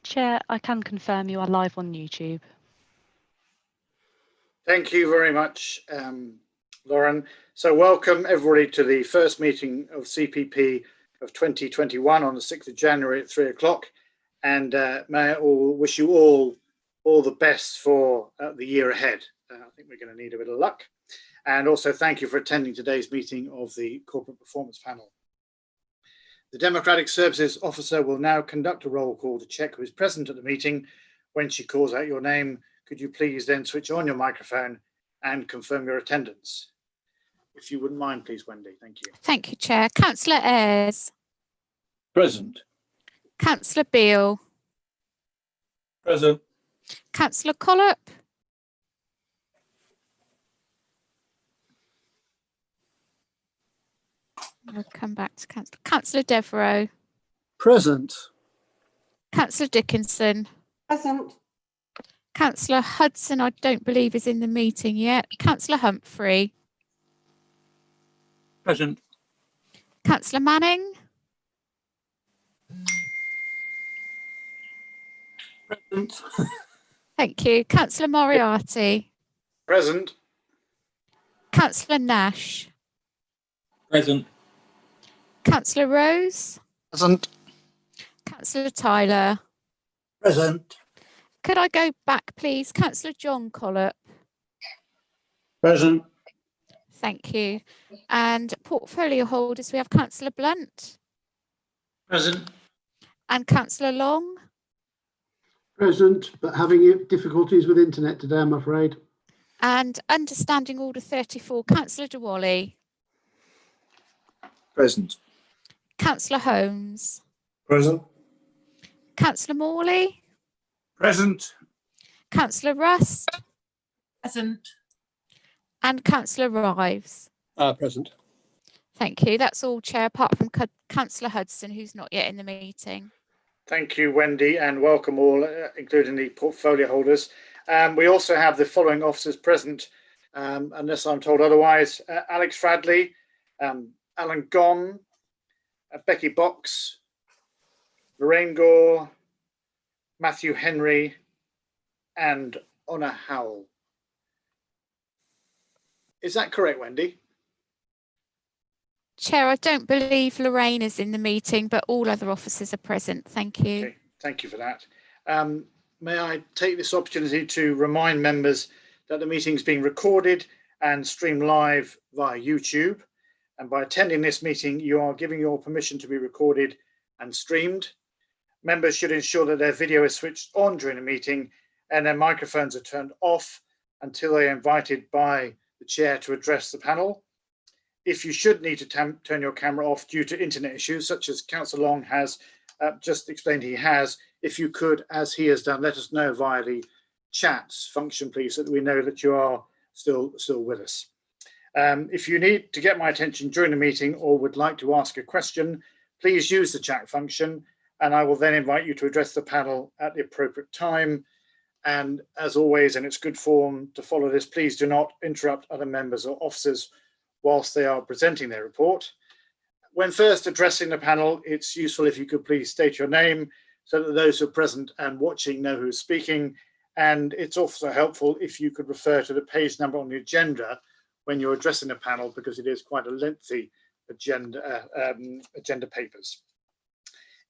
Chair, I can confirm you are live on YouTube. Thank you very much, Lauren. So welcome everybody to the first meeting of CPP of 2021 on the 6th of January at 3 o'clock. And may I wish you all the best for the year ahead. I think we're going to need a bit of luck. And also thank you for attending today's meeting of the Corporate Performance Panel. The Democratic Services Officer will now conduct a roll call to check who is present at the meeting. When she calls out your name, could you please then switch on your microphone and confirm your attendance? If you wouldn't mind, please, Wendy. Thank you. Thank you, Chair. Councillor Ayres. Present. Councillor Beale. Present. Councillor Collop. We'll come back to Councillor Devereux. Present. Councillor Dickinson. Present. Councillor Hudson, I don't believe is in the meeting yet. Councillor Humphrey. Present. Councillor Manning. Present. Thank you. Councillor Moriarty. Present. Councillor Nash. Present. Councillor Rose. Present. Councillor Tyler. Present. Could I go back, please? Councillor John Collop. Present. Thank you. And portfolio holders, we have Councillor Blunt. Present. And Councillor Long. Present, but having difficulties with internet today, I'm afraid. And understanding order 34, Councillor Dewally. Present. Councillor Holmes. Present. Councillor Morley. Present. Councillor Rust. Present. And Councillor Rives. Present. Thank you. That's all, Chair, apart from Councillor Hudson, who's not yet in the meeting. Thank you, Wendy, and welcome all, including the portfolio holders. We also have the following officers present, unless I'm told otherwise. Alex Fradley, Alan Gom, Becky Box, Lorraine Gore, Matthew Henry, and Honor Howell. Is that correct, Wendy? Chair, I don't believe Lorraine is in the meeting, but all other officers are present. Thank you. Okay, thank you for that. May I take this opportunity to remind members that the meeting is being recorded and streamed live via YouTube. And by attending this meeting, you are giving your permission to be recorded and streamed. Members should ensure that their video is switched on during the meeting and their microphones are turned off until they are invited by the chair to address the panel. If you should need to turn your camera off due to internet issues, such as Councillor Long has just explained he has, if you could, as he has done, let us know via the chats function, please, so that we know that you are still with us. If you need to get my attention during the meeting or would like to ask a question, please use the chat function and I will then invite you to address the panel at the appropriate time. And as always, and it's good form to follow this, please do not interrupt other members or officers whilst they are presenting their report. When first addressing the panel, it's useful if you could please state your name so that those who are present and watching know who's speaking. And it's also helpful if you could refer to the page number on the agenda when you're addressing the panel, because it is quite a lengthy agenda papers.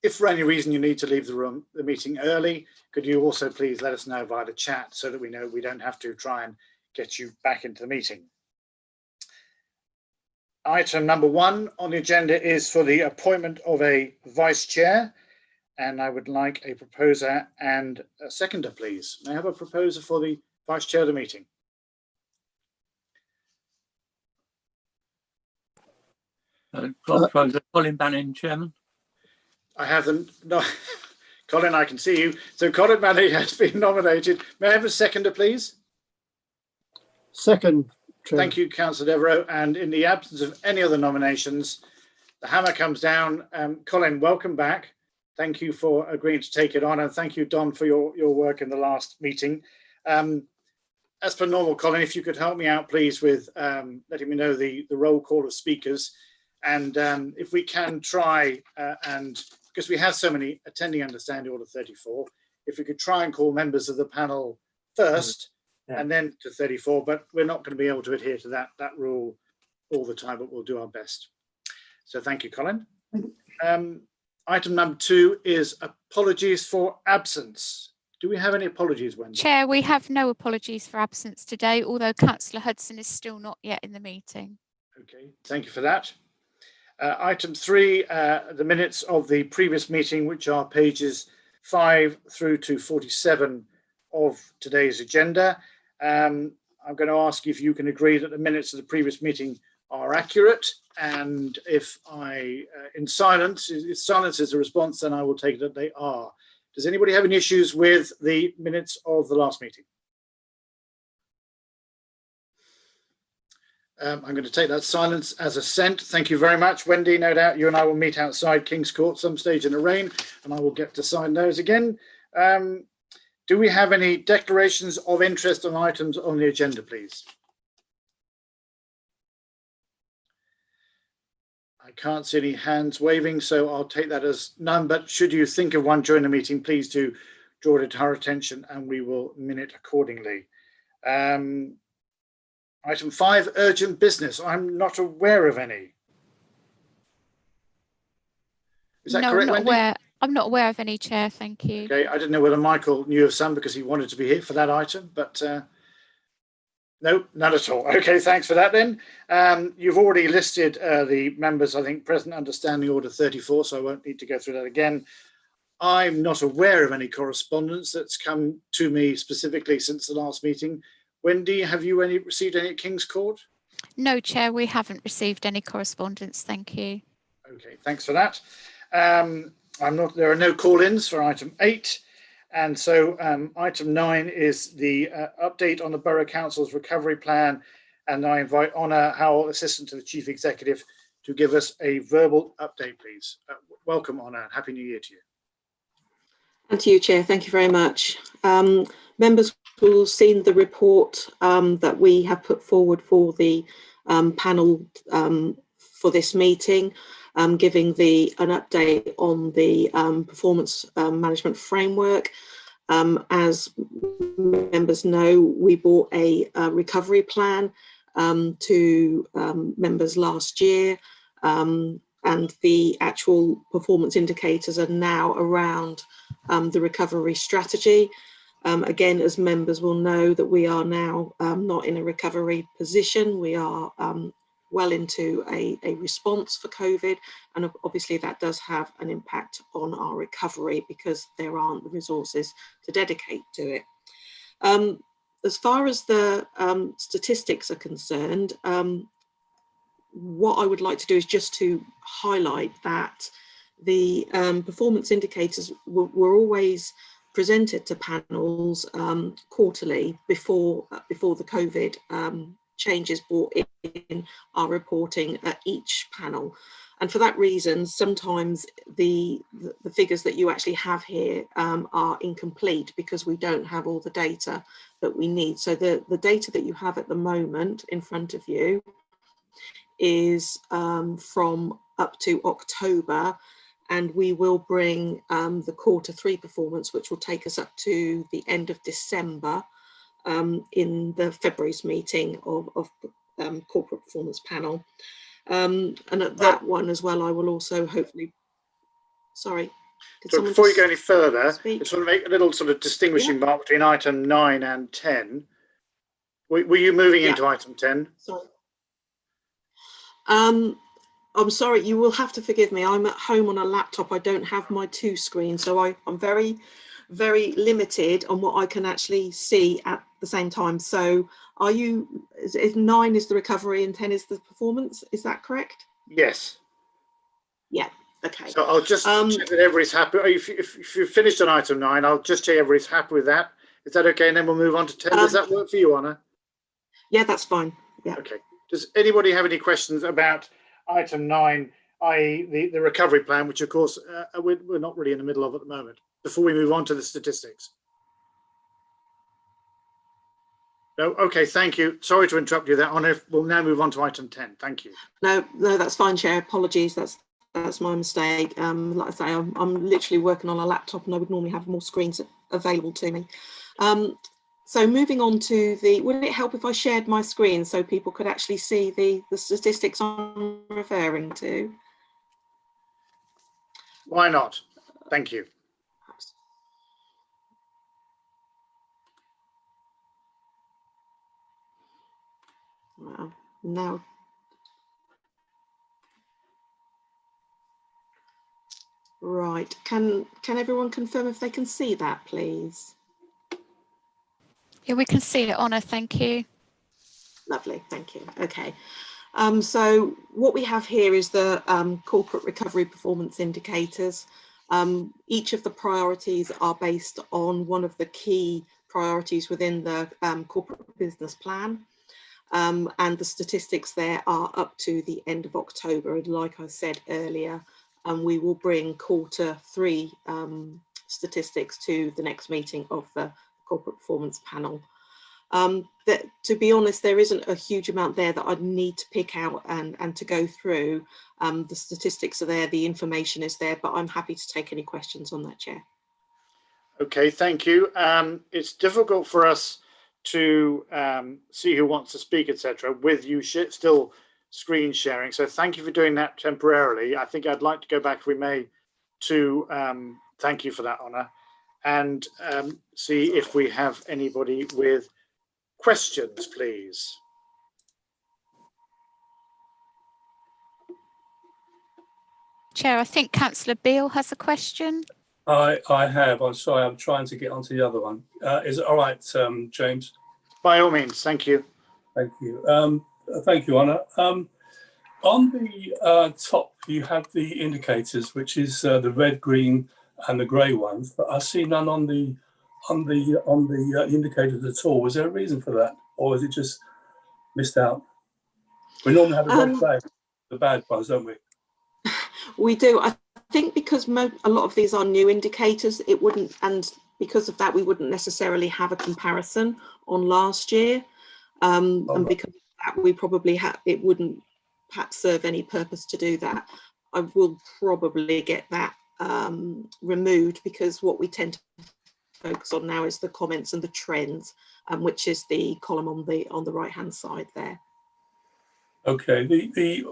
If for any reason you need to leave the meeting early, could you also please let us know via the chat so that we know we don't have to try and get you back into the meeting. Item number 1 on the agenda is for the appointment of a vice chair, and I would like a proposer and a seconder, please. May I have a proposer for the vice chair of the meeting? Proposer Colin Bannon, Chairman. I haven't. No, Colin, I can see you. So Colin Manning has been nominated. May I have a seconder, please? Second, Chair. Thank you, Councillor Devereux. And in the absence of any other nominations, the hammer comes down. Colin, welcome back. Thank you for agreeing to take it on. And thank you, Don, for your work in the last meeting. As per normal, Colin, if you could help me out, please, with letting me know the roll call of speakers. And if we can try and because we have so many attending Understanding Order 34, if we could try and call members of the panel first and then to 34, but we're not going to be able to adhere to that rule all the time, but we'll do our best. So thank you, Colin. Item number 2 is apologies for absence. Do we have any apologies, Wendy? Chair, we have no apologies for absence today, although Councillor Hudson is still not yet in the meeting. Okay, thank you for that. Item 3, the minutes of the previous meeting, which are pages 5 through to 47 of today's agenda. I'm going to ask if you can agree that the minutes of the previous meeting are accurate, and if silence is a response, then I will take it that they are. Does anybody have any issues with the minutes of the last meeting? I'm going to take that silence as assent. Thank you very much, Wendy. No doubt you and I will meet outside King's Court some stage in the rain, and I will get to sign those again. Do we have any declarations of interest on items on the agenda, please? I can't see any hands waving, so I'll take that as none, but should you think of one during the meeting, please do draw it to our attention and we will minute accordingly. Item 5, urgent business. I'm not aware of any. Is that correct, Wendy? I'm not aware of any, Chair, thank you. Okay, I didn't know whether Michael knew of some because he wanted to be here for that item, but no, none at all. Okay, thanks for that then. You've already listed the members, I think, present under Standing Order 34, so I won't need to go through that again. I'm not aware of any correspondence that's come to me specifically since the last meeting. Wendy, have you received any at King's Court? No, Chair, we haven't received any correspondence, thank you. Okay, thanks for that. There are no call-ins for item 8. And so item 9 is the update on the Borough Council's recovery plan. And I invite Honor Howell, Assistant to the Chief Executive, to give us a verbal update, please. Welcome, Honor, and Happy New Year to you. And to you, Chair. Thank you very much. Members will have seen the report that we have put forward for the panel for this meeting, giving an update on the performance management framework. As members know, we brought a recovery plan to members last year, and the actual performance indicators are now around the recovery strategy. Again, as members will know, that we are now not in a recovery position. We are well into a response for COVID, and obviously that does have an impact on our recovery because there aren't the resources to dedicate to it. As far as the statistics are concerned, what I would like to do is just to highlight that the performance indicators were always presented to panels quarterly before the COVID changes brought in our reporting at each panel. And for that reason, sometimes the figures that you actually have here are incomplete because we don't have all the data that we need. So the data that you have at the moment in front of you is from up to October, and we will bring the Q3 performance, which will take us up to the end of December, in the February's meeting of corporate performance panel. And at that one as well, I will also hopefully, sorry. So before you go any further, speak? just want to make a little sort of distinguishing mark between item 9 and 10. Were you moving into item 10? Sorry. I'm sorry, you will have to forgive me. I'm at home on a laptop. I don't have my 2 screens, so I'm very, very limited on what I can actually see at the same time. So are you, if 9 is the recovery and 10 is the performance, is that correct? Yes. Yeah, okay. So I'll just check that everybody's happy. If you've finished on item 9, I'll just check everybody's happy with that. Is that okay? And then we'll move on to 10. Does that work for you, Honor? Yeah, that's fine. Yeah. Okay. Does anybody have any questions about item 9, i.e. the recovery plan, which of course we're not really in the middle of at the moment, before we move on to the statistics? No? Okay, thank you. Sorry to interrupt you there, Honor. We'll now move on to item 10. Thank you. No, that's fine, Chair. Apologies. That's That's my mistake. Like I say, I'm literally working on a laptop and I would normally have more screens available to me. So moving on to would it help if I shared my screen so people could actually see the statistics I'm referring to? Why not? Thank you. Well, now. Right, can everyone confirm if they can see that, please? Yeah, we can see it, Honor, thank you. Lovely, thank you. Okay, so what we have here is the corporate recovery performance indicators. Each of the priorities are based on one of the key priorities within the corporate business plan. And the statistics there are up to the end of October. And like I said earlier, we will bring Q3 statistics to the next meeting of the corporate performance panel. To be honest, there isn't a huge amount there that I'd need to pick out and to go through. The statistics are there, the information is there, but I'm happy to take any questions on that, Chair. Okay, thank you. It's difficult for us to see who wants to speak, etc., with you still screen sharing. So thank you for doing that temporarily. I think I'd like to go back, if we may, to thank you for that, Honor, and see if we have anybody with questions, please. Chair, I think Councillor Beale has a question. I have. I'm sorry, I'm trying to get onto the other one. Is it all right, James? By all means, thank you. Thank you. Thank you, Honor. On the top, you have the indicators, which is the red, green, and the grey ones, but I see none on the indicators at all. Was there a reason for that, or is it just missed out? We normally have a red flag, the bad ones, don't we? We do. I think because a lot of these are new indicators, it wouldn't, and because of that, we wouldn't necessarily have a comparison on last year. And because of that, we probably it wouldn't perhaps serve any purpose to do that. I will probably get that removed, because what we tend to focus on now is the comments and the trends, which is the column on the right hand side there. Okay, the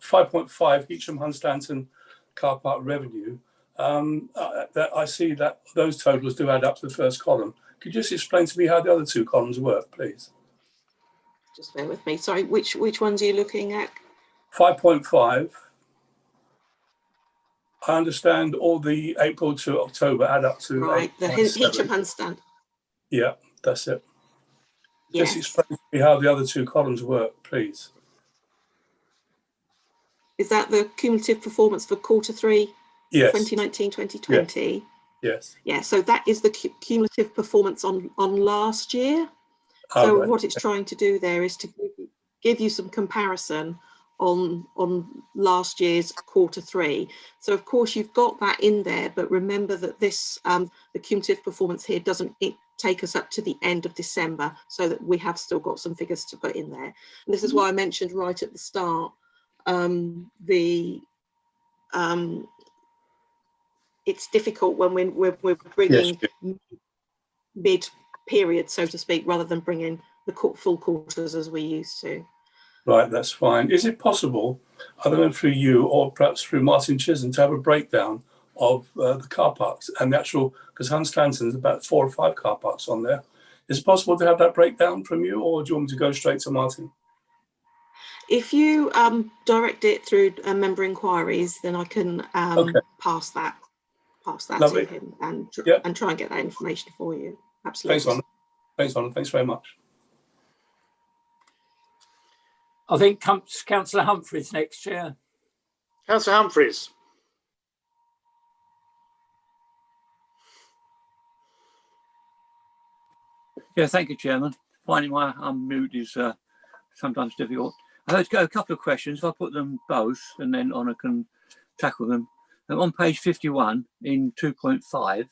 5.5 Heacham Hunstanton car park revenue, that I see that those totals do add up to the first column. Could you just explain to me how the other two columns work, please? Just bear with me. Sorry, which ones are you looking at? 5.5. I understand all the April to October add up to right. The Heacham Hunstanton. Yeah, that's it. Yes. Just explain to me how the other two columns work, please. Is that the cumulative performance for Q3, yes. 2019-2020? Yes. Yeah, so that is the cumulative performance on last year. So right. What it's trying to do there is to give you some comparison on last year's Q3. So of course you've got that in there, but remember that this the cumulative performance here doesn't take us up to the end of December, so that we have still got some figures to put in there. And this is why I mentioned right at the start, it's difficult when we're bringing mid-period, so to speak, rather than bringing the full quarters as we used to. Right, that's fine. Is it possible, I don't know, through you or perhaps through Martin Chisholm, to have a breakdown of the car parks and the actual, because Hunstanton's about 4 or 5 car parks on there. Is it possible to have that breakdown from you, or do you want me to go straight to Martin? If you direct it through member inquiries, then I can pass that Lovely. To him and try and get that information for you. Absolutely. Thanks, Honor. Thanks, Honor. Thanks very much. I think Councillor Humphreys next, Chair. Councillor Humphreys. Yeah, thank you, Chairman. Finding my unmute is sometimes difficult. I heard a couple of questions. If I put them both, and then Honor can tackle them. On page 51 in 2.5,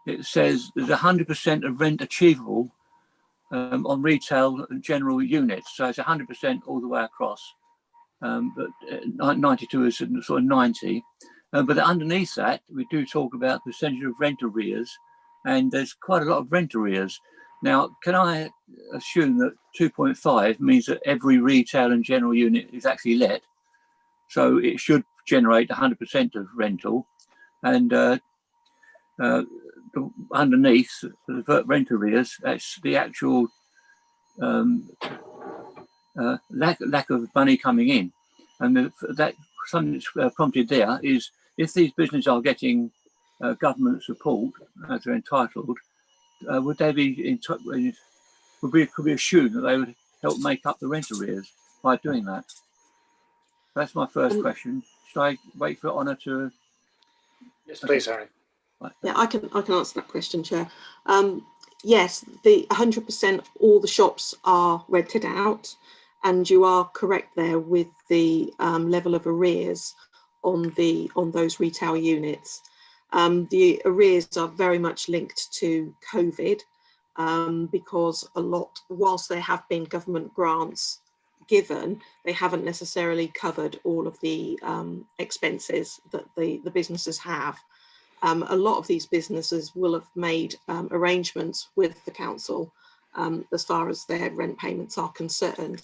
it says there's 100% of rent achievable on retail and general units. So it's 100% all the way across. But 92 is sort of 90. But underneath that, we do talk about percentage of rent arrears, and there's quite a lot of rent arrears. Now, can I assume that 2.5 means that every retail and general unit is actually let? So it should generate 100% of rental, and underneath the rent arrears, that's the actual lack of money coming in. And that something that's prompted there is, if these businesses are getting government support as they're entitled, would they be could we assume that they would help make up the rent arrears by doing that? That's my first question. Should I wait for Honor to? Yes, please, Harry. Yeah, I can answer that question, Chair. Yes, the 100%, all the shops are rented out, and you are correct there with the level of arrears on those retail units. The arrears are very much linked to COVID, because whilst there have been government grants given, they haven't necessarily covered all of the expenses that the businesses have. A lot of these businesses will have made arrangements with the council as far as their rent payments are concerned.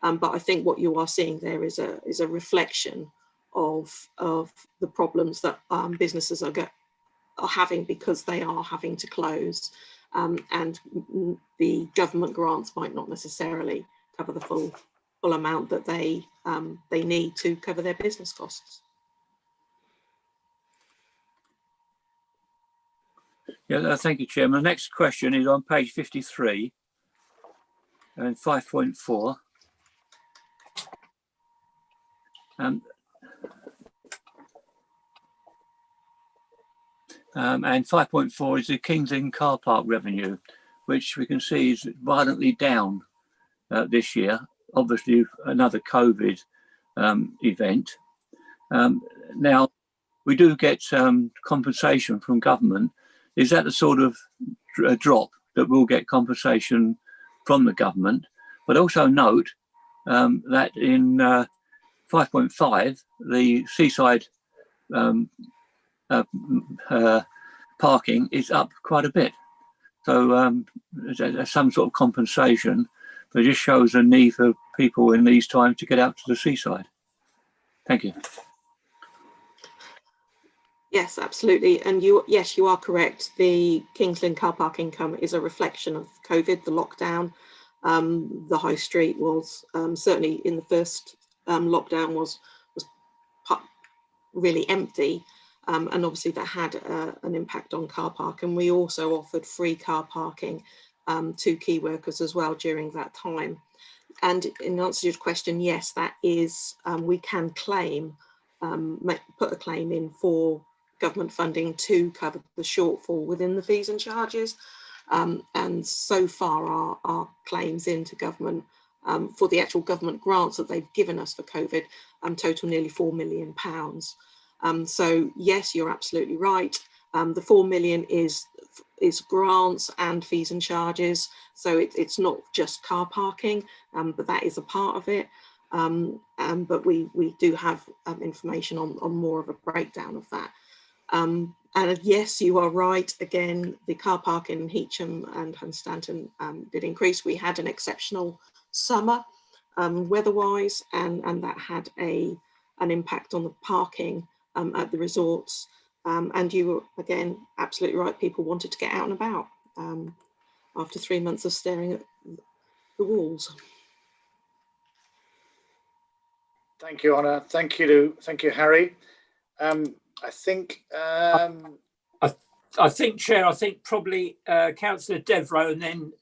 But I think what you are seeing there is a reflection of the problems that businesses are having because they are having to close, and the government grants might not necessarily cover the full amount that they need to cover their business costs. Yeah, thank you, Chairman. The next question is on page 53 and 5.4. And 5.4 is the King's Lynn car park revenue, which we can see is violently down this year. Obviously, another COVID event. Now, we do get compensation from government. Is that the sort of drop that will get compensation from the government? But also note that in 5.5, the seaside parking is up quite a bit. So there's some sort of compensation, but it just shows a need for people in these times to get out to the seaside. Thank you. Yes, absolutely. And you are correct. The King's Lynn car park income is a reflection of COVID, the lockdown. The high street was certainly in the first lockdown was really empty. And obviously that had an impact on car park. And we also offered free car parking to key workers as well during that time. And in answer to your question, yes, that is, we can claim, put a claim in for government funding to cover the shortfall within the fees and charges. And so far our claims into government for the actual government grants that they've given us for COVID total nearly £4 million. So yes, you're absolutely right. The 4 million is grants and fees and charges. So it's not just car parking, but that is a part of it. But we do have information on more of a breakdown of that. And yes, you are right. Again, the car park in Heacham and Hunstanton did increase. We had an exceptional summer weather-wise, and that had an impact on the parking at the resorts. And you were, again, absolutely right. People wanted to get out and about after 3 months of staring at the walls. Thank you, Honor. Thank you, Harry. I think, Chair, I think probably Councillor Devro and then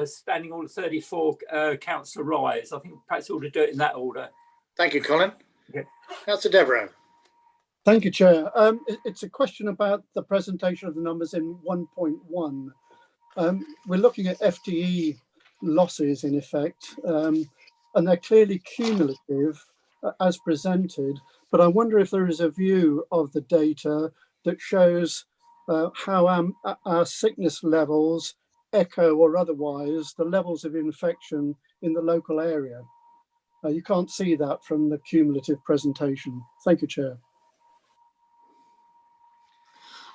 spanning all the 34 Councillor Rise. I think perhaps we ought to do it in that order. Thank you, Colin. Okay. Councillor Devro. Thank you, Chair. It's a question about the presentation of the numbers in 1.1. We're looking at FTE losses in effect, and they're clearly cumulative as presented, but I wonder if there is a view of the data that shows how our sickness levels echo or otherwise the levels of infection in the local area. You can't see that from the cumulative presentation. Thank you, Chair.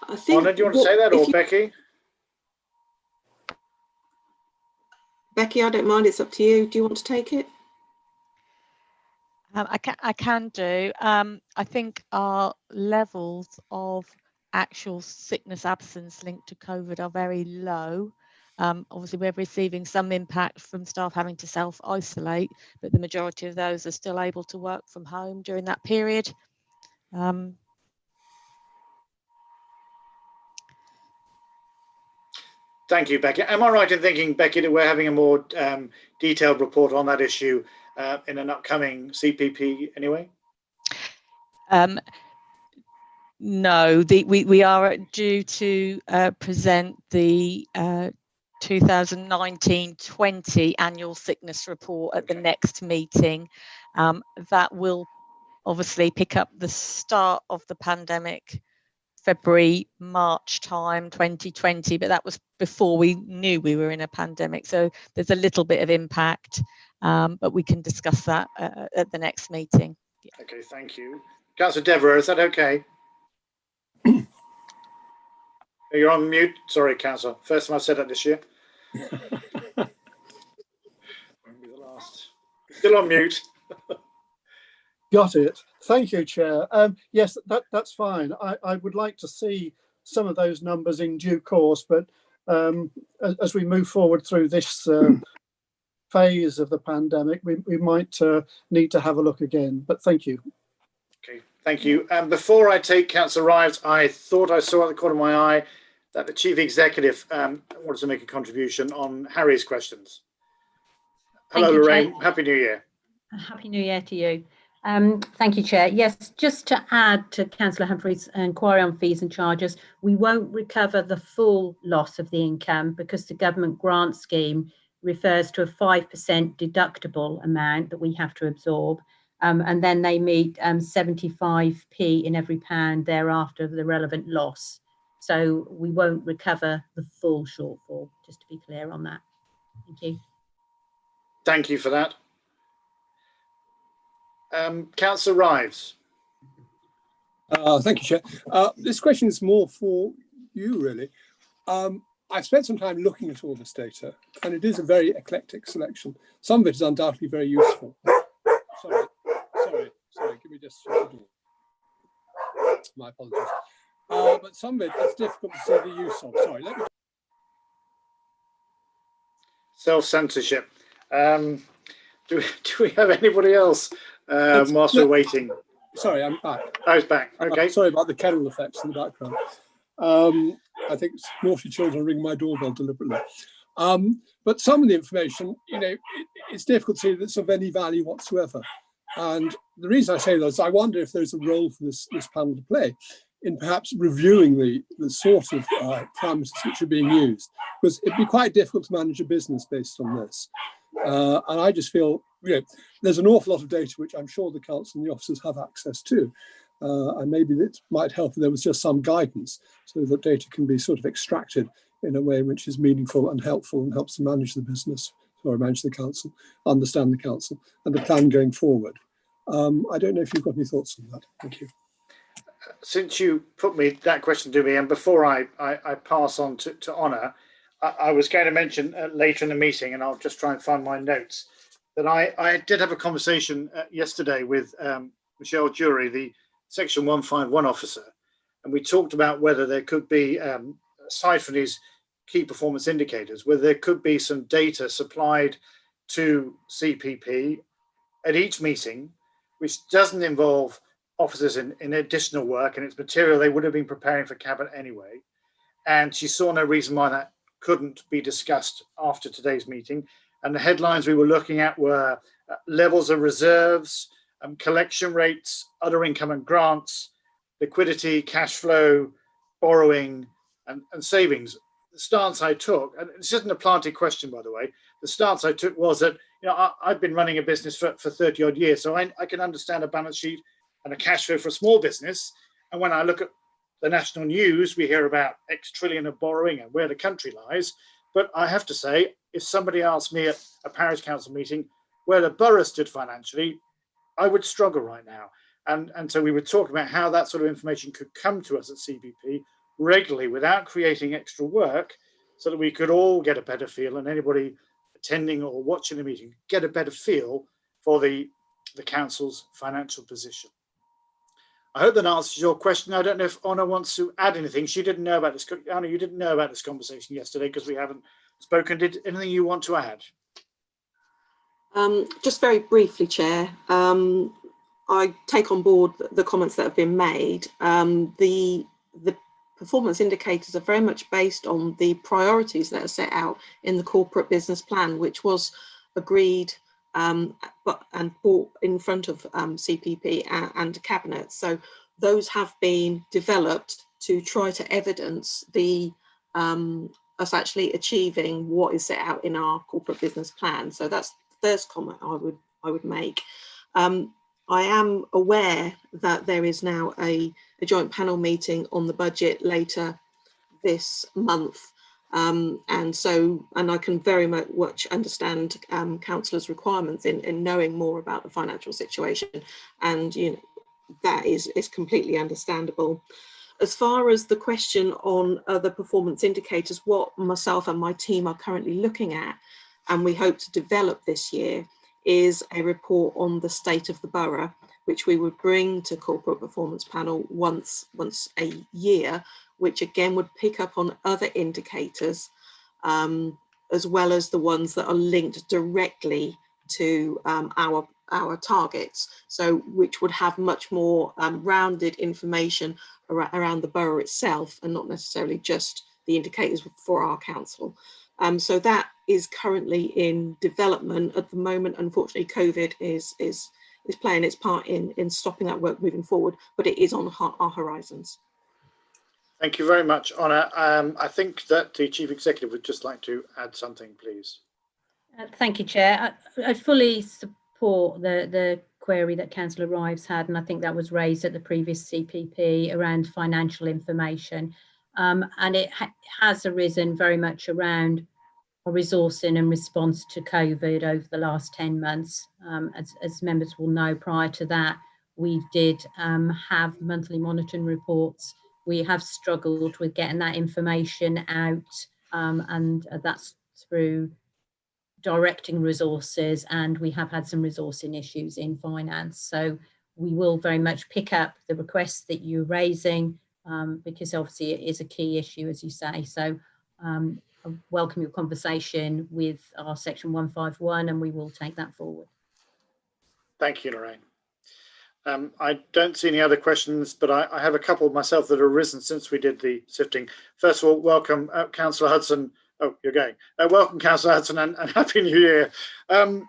I think. Honor, do you want to say that, or Becky? Becky, I don't mind. It's up to you. Do you want to take it? I can do. I think our levels of actual sickness absence linked to COVID are very low. Obviously, we're receiving some impact from staff having to self-isolate, but the majority of those are still able to work from home during that period. Thank you, Becky. Am I right in thinking, Becky, that we're having a more detailed report on that issue in an upcoming CPP anyway? No, we are due to present the 2019-20 annual sickness report at the next meeting. That will obviously pick up the start of the pandemic, February, March time 2020, but that was before we knew we were in a pandemic. So there's a little bit of impact, but we can discuss that at the next meeting. Yeah. Okay, thank you. Councillor Devereux, is that okay? You're on mute. Sorry, Councillor. First time I've said that this year. Won't be the last. Still on mute. Got it. Thank you, Chair. Yes, that's fine. I would like to see some of those numbers in due course, but as we move forward through this phase of the pandemic, we might need to have a look again. But thank you. Okay, thank you. Before I take Councillor Rives, I thought I saw at the corner of my eye that the Chief Executive wanted to make a contribution on Harry's questions. Hello, Lorraine. Happy New Year. Happy New Year to you. Thank you, Chair. Yes, just to add to Councillor Humphrey's inquiry on fees and charges, we won't recover the full loss of the income because the government grant scheme refers to a 5% deductible amount that we have to absorb. And then they meet 75p in every pound thereafter of the relevant loss. So we won't recover the full shortfall, just to be clear on that. Thank you. Thank you for that. Councillor Rives. Thank you, Chair. This question is more for you, really. I've spent some time looking at all this data, and it is a very eclectic selection. Some of it is undoubtedly very useful. Sorry. Give me just a second. My apologies. But some of it, it's difficult to see the use of. Sorry, let me. Self-censorship. Do we have anybody else whilst we're waiting? Sorry, I'm back. I was back. Okay. Sorry about the kennel effects in the background. I think naughty children ring my doorbell deliberately. But some of the information, it's difficult to see that's of any value whatsoever. And the reason I say that is I wonder if there's a role for this panel to play in perhaps reviewing the sort of parameters which are being used, because it'd be quite difficult to manage a business based on this. And I just feel, there's an awful lot of data which I'm sure the council and the officers have access to. And maybe it might help if there was just some guidance so that data can be sort of extracted in a way which is meaningful and helpful and helps to manage the business, or manage the council, understand the council and the plan going forward. I don't know if you've got any thoughts on that. Thank you. Since you put that question to me, and before I pass on to Honor, I was going to mention later in the meeting, and I'll just try and find my notes, that I did have a conversation yesterday with Michelle Jury, the Section 151 officer, and we talked about whether there could be, aside from these key performance indicators, whether there could be some data supplied to CPP at each meeting, which doesn't involve officers in additional work, and it's material they would have been preparing for cabinet anyway. And she saw no reason why that couldn't be discussed after today's meeting. And the headlines we were looking at were levels of reserves, collection rates, other income and grants, liquidity, cash flow, borrowing, and savings. The stance I took, and this isn't a planted question, by the way, the stance I took was that, I've been running a business for 30 odd years, so I can understand a balance sheet and a cash flow for a small business. And when I look at the national news, we hear about X trillion of borrowing and where the country lies. But I have to say, if somebody asked me at a parish council meeting where the borough stood financially, I would struggle right now. And so we would talk about how that sort of information could come to us at CPP regularly without creating extra work, so that we could all get a better feel, and anybody attending or watching the meeting get a better feel for the council's financial position. I hope that answers your question. I don't know if Honor wants to add anything. She didn't know about this. Honor, you didn't know about this conversation yesterday because we haven't spoken. Did anything you want to add? Just very briefly, Chair. I take on board the comments that have been made. The performance indicators are very much based on the priorities that are set out in the corporate business plan, which was agreed and brought in front of CPP and Cabinet. So those have been developed to try to evidence us actually achieving what is set out in our corporate business plan. So that's the first comment I would make. I am aware that there is now a joint panel meeting on the budget later this month. And I can very much understand councillors' requirements in knowing more about the financial situation. And, you know, that is completely understandable. As far as the question on other performance indicators, what myself and my team are currently looking at, and we hope to develop this year, is a report on the state of the borough, which we would bring to corporate performance panel once a year, which again would pick up on other indicators, as well as the ones that are linked directly to our targets. So which would have much more rounded information around the borough itself, and not necessarily just the indicators for our council. So that is currently in development at the moment. Unfortunately, COVID is playing its part in stopping that work moving forward, but it is on our horizons. Thank you very much, Honor. I think that the Chief Executive would just like to add something, please. Thank you, Chair. I fully support the query that Councillor Rives had, and I think that was raised at the previous CPP around financial information. And it has arisen very much around resourcing and response to COVID over the last 10 months. As members will know, prior to that, we did have monthly monitoring reports. We have struggled with getting that information out, and that's through directing resources, and we have had some resourcing issues in finance. So we will very much pick up the requests that you're raising, because obviously it is a key issue, as you say. So I welcome your conversation with our section 151, and we will take that forward. Thank you, Lorraine. I don't see any other questions, but I have a couple myself that have arisen since we did the sifting. First of all, welcome, Councillor Hudson. Oh, you're going. Welcome, Councillor Hudson, and Happy New Year. On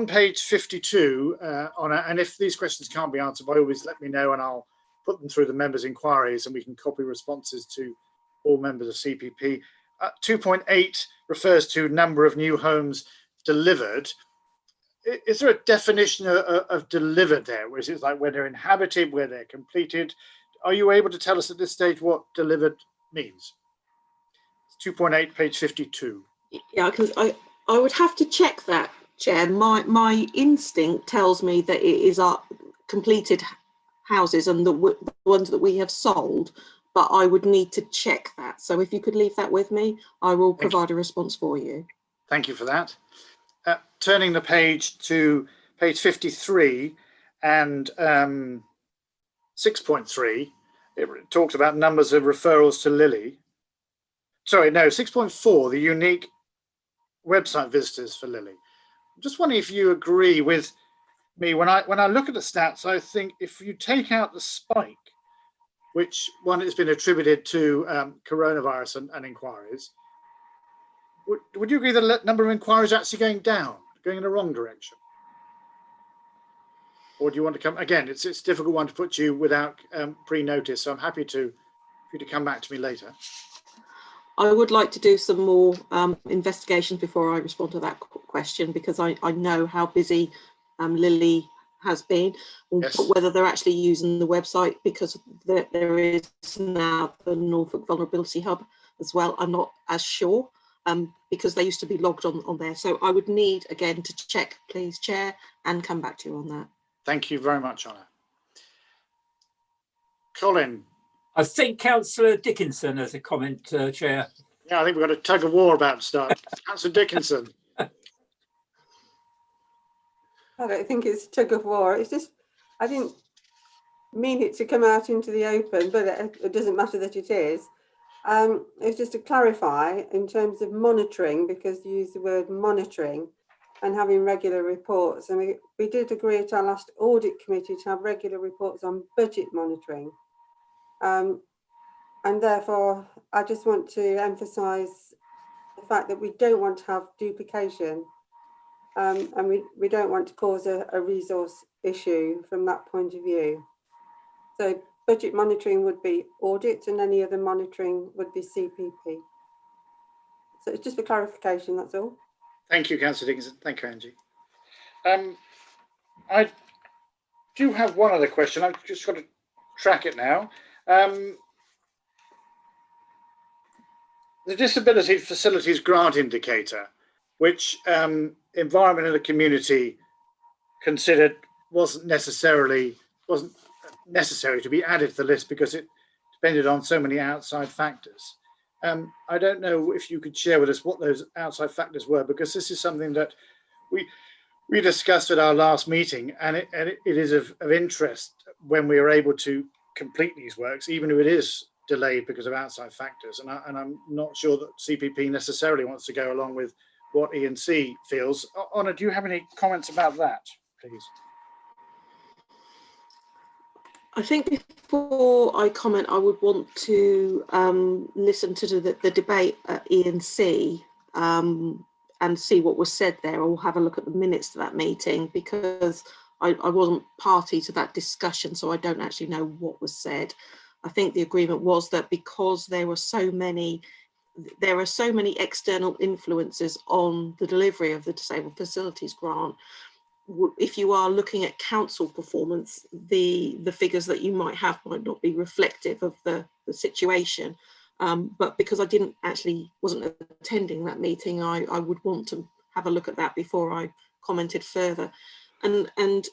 page 52, and if these questions can't be answered, by always let me know, and I'll put them through the members' inquiries, and we can copy responses to all members of CPP. 2.8 refers to number of new homes delivered. Is there a definition of delivered there? Where it's like where they're inhabited, where they're completed? Are you able to tell us at this stage what delivered means? 2.8, page 52. Yeah, I would have to check that, Chair. My instinct tells me that it is our completed houses and the ones that we have sold, but I would need to check that. So if you could leave that with me, I will provide a response for you. Thank you for that. Turning the page to page 53 and 6.3, it talks about numbers of referrals to Lily. Sorry, no, 6.4, the unique website visitors for Lily. I'm just wondering if you agree with me. When I look at the stats, I think if you take out the spike, which one has been attributed to coronavirus and inquiries, would you agree that the number of inquiries are actually going down, going in the wrong direction? Or do you want to come, again, it's a difficult one to put you without pre-notice, so I'm happy for you to come back to me later. I would like to do some more investigations before I respond to that question, because I know how busy Lily has been. Yes. Whether they're actually using the website, because there is now the Norfolk Vulnerability Hub as well, I'm not as sure. because they used to be logged on there. So I would need, again, to check, please, Chair, and come back to you on that. Thank you very much, Honor. Colin. I think Councillor Dickinson has a comment, Chair. Yeah, I think we've got a tug of war about to start. Councillor Dickinson. I don't think it's a tug of war. It's just, I didn't mean it to come out into the open, but it doesn't matter that it is. It's just to clarify in terms of monitoring, because you use the word monitoring and having regular reports. And we did agree at our last audit committee to have regular reports on budget monitoring. And therefore, I just want to emphasise the fact that we don't want to have duplication, and we don't want to cause a resource issue from that point of view. So budget monitoring would be audit, and any other monitoring would be CPP. So it's just for clarification, that's all. Thank you, Councillor Dickinson. Thank you, Angie. I do have one other question. I've just got to track it now. The Disability Facilities Grant Indicator, which Environment and the Community considered wasn't necessary to be added to the list because it depended on so many outside factors. I don't know if you could share with us what those outside factors were, because this is something that we discussed at our last meeting, and it is of interest when we are able to complete these works, even if it is delayed because of outside factors. And I'm not sure that CPP necessarily wants to go along with what E&C feels. Honor, do you have any comments about that, please? I think before I comment, I would want to listen to the debate at E&C and see what was said there, or have a look at the minutes to that meeting, because I wasn't party to that discussion, so I don't actually know what was said. I think the agreement was that because there are so many external influences on the delivery of the Disabled Facilities Grant, if you are looking at council performance, the figures that you might have might not be reflective of the situation. But because I wasn't attending that meeting, I would want to have a look at that before I commented further. And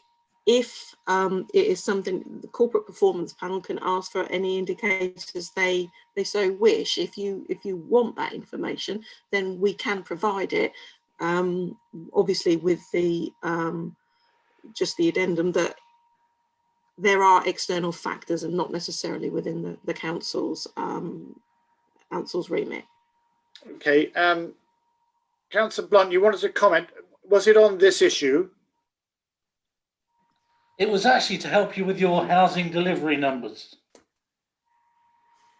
if it is something the corporate performance panel can ask for any indicators they so wish, if you want that information, then we can provide it. Obviously with the just the addendum that there are external factors and not necessarily within the council's remit. Okay, Councillor Blunt, you wanted to comment. Was it on this issue? It was actually to help you with your housing delivery numbers.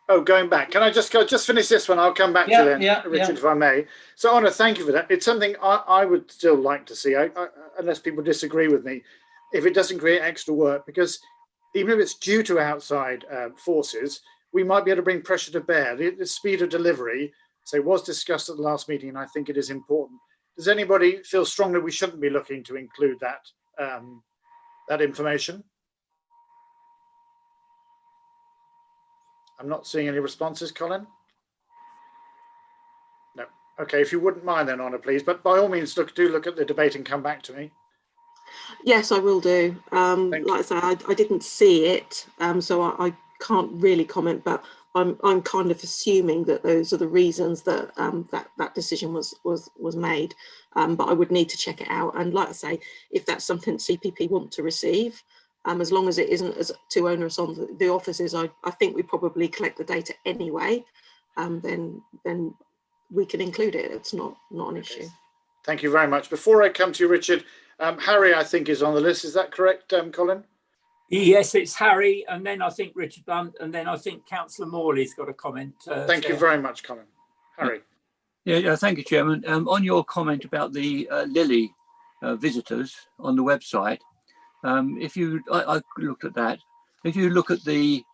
Oh, going back. Can I just finish this one? I'll come back to you then, Richard, if I may. So, Honor, thank you for that. It's something I would still like to see, unless people disagree with me, if it doesn't create extra work, because even if it's due to outside forces, we might be able to bring pressure to bear. The speed of delivery, was discussed at the last meeting, and I think it is important. Does anybody feel strongly we shouldn't be looking to include that that information? I'm not seeing any responses, Colin. No. Okay, if you wouldn't mind then, Honor, please. But by all means, do look at the debate and come back to me. Yes, I will do. Like I say, I didn't see it, so I can't really comment, but I'm kind of assuming that those are the reasons that that decision was made. But I would need to check it out. And like I say, if that's something CPP want to receive, as long as it isn't as too onerous on the offices, I think we probably collect the data anyway. Then we can include it. It's not an issue. Thank you very much. Before I come to you, Richard, Harry, I think, is on the list. Is that correct, Colin? Yes, it's Harry, and then I think Richard Blunt, and then I think Councillor Morley's got a comment. Thank you very much, Colin. Harry. Yeah, thank you, Chairman. On your comment about the Lily visitors on the website, I looked at that. If you look at the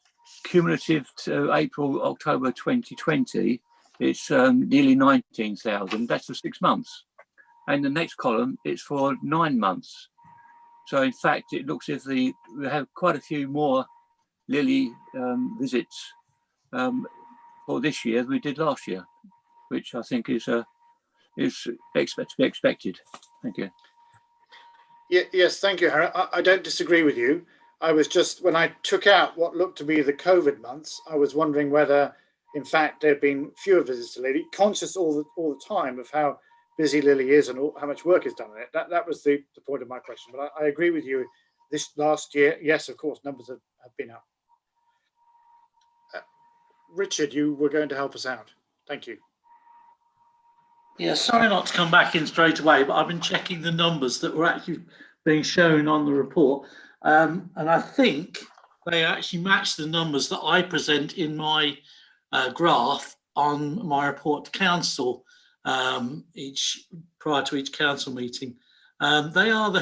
cumulative to October 2020, it's nearly 19,000. That's for 6 months. And the next column, it's for 9 months. So in fact, it looks as if we have quite a few more Lily visits for this year than we did last year. which I think is to be expected. Thank you. Yes, thank you, Harry. I don't disagree with you. I was just, when I took out what looked to be the COVID months, I was wondering whether, in fact, there have been fewer visits to Lily, conscious all the time of how busy Lily is and how much work is done on it. That was the point of my question. But I agree with you. This last year, yes, of course, numbers have been up. Richard, you were going to help us out. Thank you. Yeah, sorry not to come back in straight away, but I've been checking the numbers that were actually being shown on the report. And I think they actually match the numbers that I present in my graph on my report to council prior to each council meeting. They are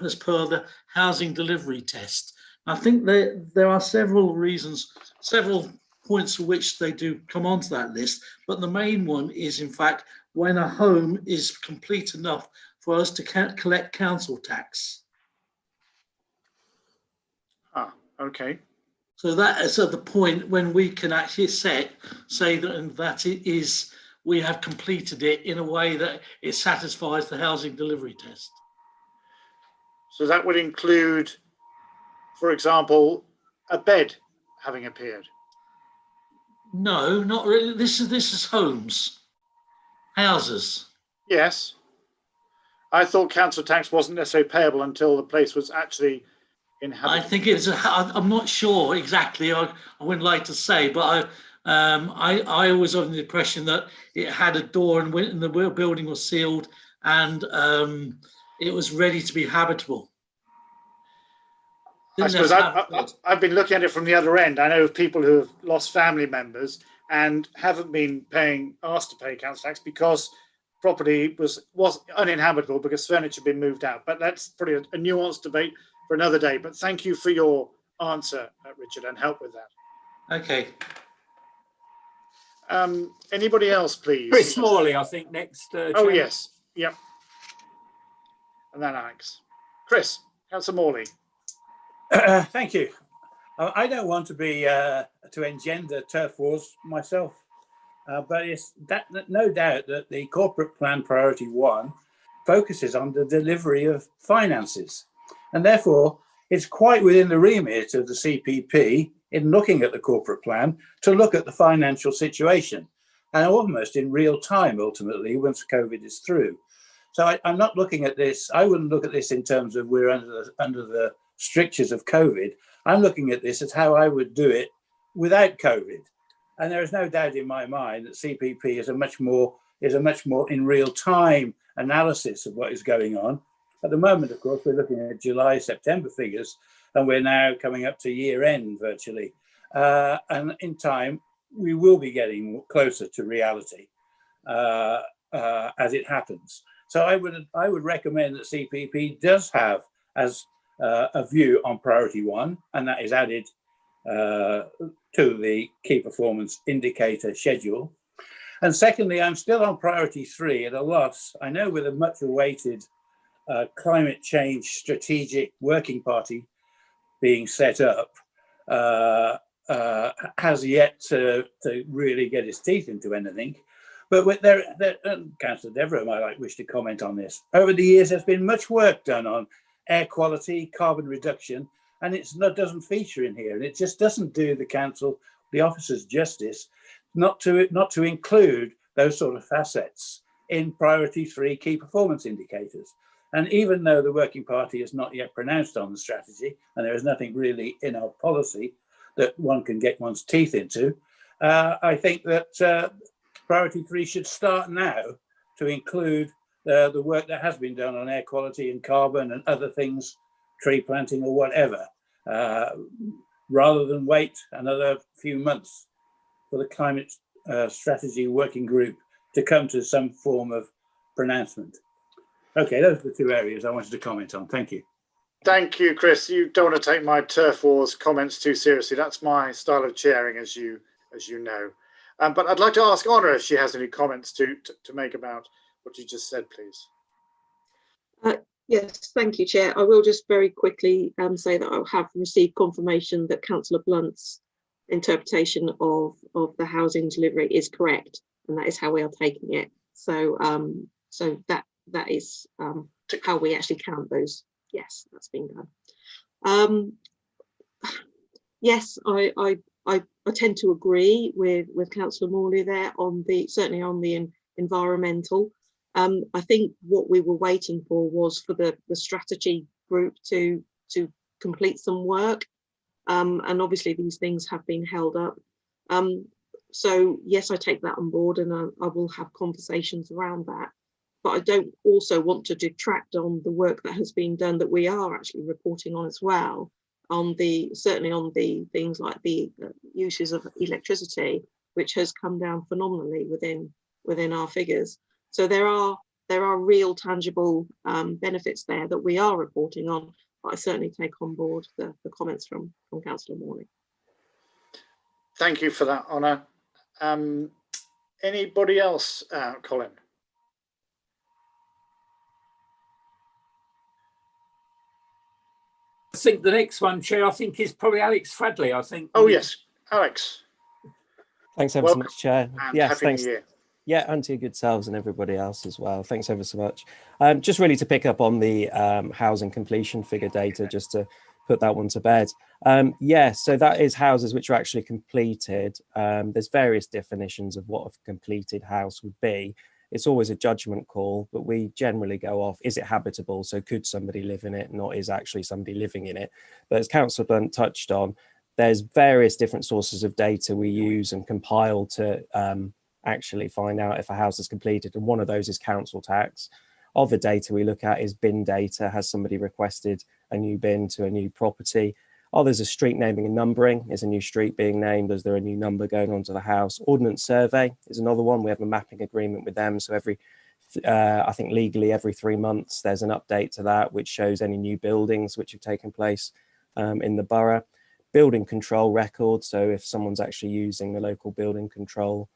as per the housing delivery test. I think there are several reasons, several points for which they do come onto that list, but the main one is, in fact, when a home is complete enough for us to collect council tax. Ah, okay. So that is at the point when we can actually say that it is, we have completed it in a way that it satisfies the housing delivery test. So that would include, for example, a bed having appeared. No, not really. This is homes, houses. Yes. I thought council tax wasn't necessarily payable until the place was actually inhabited. I think I'm not sure exactly. I wouldn't like to say, but I was under the impression that it had a door and the building was sealed and it was ready to be habitable. I suppose I've been looking at it from the other end. I know of people who have lost family members and haven't been asked to pay council tax because property was uninhabitable because furniture had been moved out. But that's probably a nuanced debate for another day. But thank you for your answer, Richard, and help with that. Okay. Anybody else, please? Chris Morley, I think, next. Oh, yes. Yep. And then Alex. Chris, Councillor Morley. Thank you. I don't want to be to engender turf wars myself, but it's no doubt that the corporate plan priority 1 focuses on the delivery of finances, and therefore it's quite within the remit of the CPP in looking at the corporate plan to look at the financial situation, and almost in real time ultimately once COVID is through. So I'm not looking at this. I wouldn't look at this in terms of we're under the strictures of COVID. I'm looking at this as how I would do it without COVID. And there is no doubt in my mind that CPP is a much more in real time analysis of what is going on. At the moment, of course, we're looking at July, September figures, and we're now coming up to year end virtually. And in time, we will be getting closer to reality as it happens. So I would recommend that CPP does have as a view on priority 1, and that is added to the key performance indicator schedule. And secondly, I'm still on priority 3 at a loss. I know with a much awaited climate change strategic working party being set up, has yet to really get its teeth into anything. But with Councillor Devereux might wish to comment on this. Over the years, there's been much work done on air quality, carbon reduction, and it doesn't feature in here. And it just doesn't do the council, the officers justice, not to include those sort of facets in priority 3 key performance indicators. And even though the working party is not yet pronounced on the strategy, and there is nothing really in our policy that one can get one's teeth into, I think that priority 3 should start now to include the work that has been done on air quality and carbon and other things, tree planting or whatever, rather than wait another few months for the climate strategy working group to come to some form of pronouncement. Okay, those are the 2 areas I wanted to comment on. Thank you. Thank you, Chris. You don't want to take my turf wars comments too seriously. That's my style of chairing, as you know. But I'd like to ask Honor if she has any comments to make about what you just said, please. Yes, thank you, Chair. I will just very quickly say that I have received confirmation that Councillor Blunt's interpretation of the housing delivery is correct. and that is how we are taking it. So so that is how we actually count those. Yes, that's been done. Yes, I tend to agree with Councillor Morley there on certainly on the environmental. I think what we were waiting for was for the strategy group to complete some work, and obviously these things have been held up. So yes, I take that on board, and I will have conversations around that. But I don't also want to detract on the work that has been done that we are actually reporting on as well. Certainly on the things like the uses of electricity, which has come down phenomenally within our figures. So there are real tangible benefits there that we are reporting on. But I certainly take on board the comments from Councillor Morley. Thank you for that, Honor. Anybody else, Colin? I think the next one, Chair, I think is probably Alex Fradley, I think. Oh, yes, Alex. Thanks ever so much, Chair. Yes, thanks. Yeah, and to your good selves and everybody else as well. Thanks ever so much. Just really to pick up on the housing completion figure data, just to put that one to bed. Yeah, so that is houses which are actually completed. There's various definitions of what a completed house would be. It's always a judgment call, but we generally go off, is it habitable? So could somebody live in it? Not is actually somebody living in it. But as Councillor Blunt touched on, there's various different sources of data we use and compile to actually find out if a house is completed. And one of those is council tax. Other data we look at is bin data. Has somebody requested a new bin to a new property? There's a street naming and numbering. Is a new street being named? Is there a new number going onto the house? Ordnance survey is another one. We have a mapping agreement with them. So I think legally every 3 months, there's an update to that, which shows any new buildings which have taken place in the borough. Building control record. So if someone's actually using the local building control,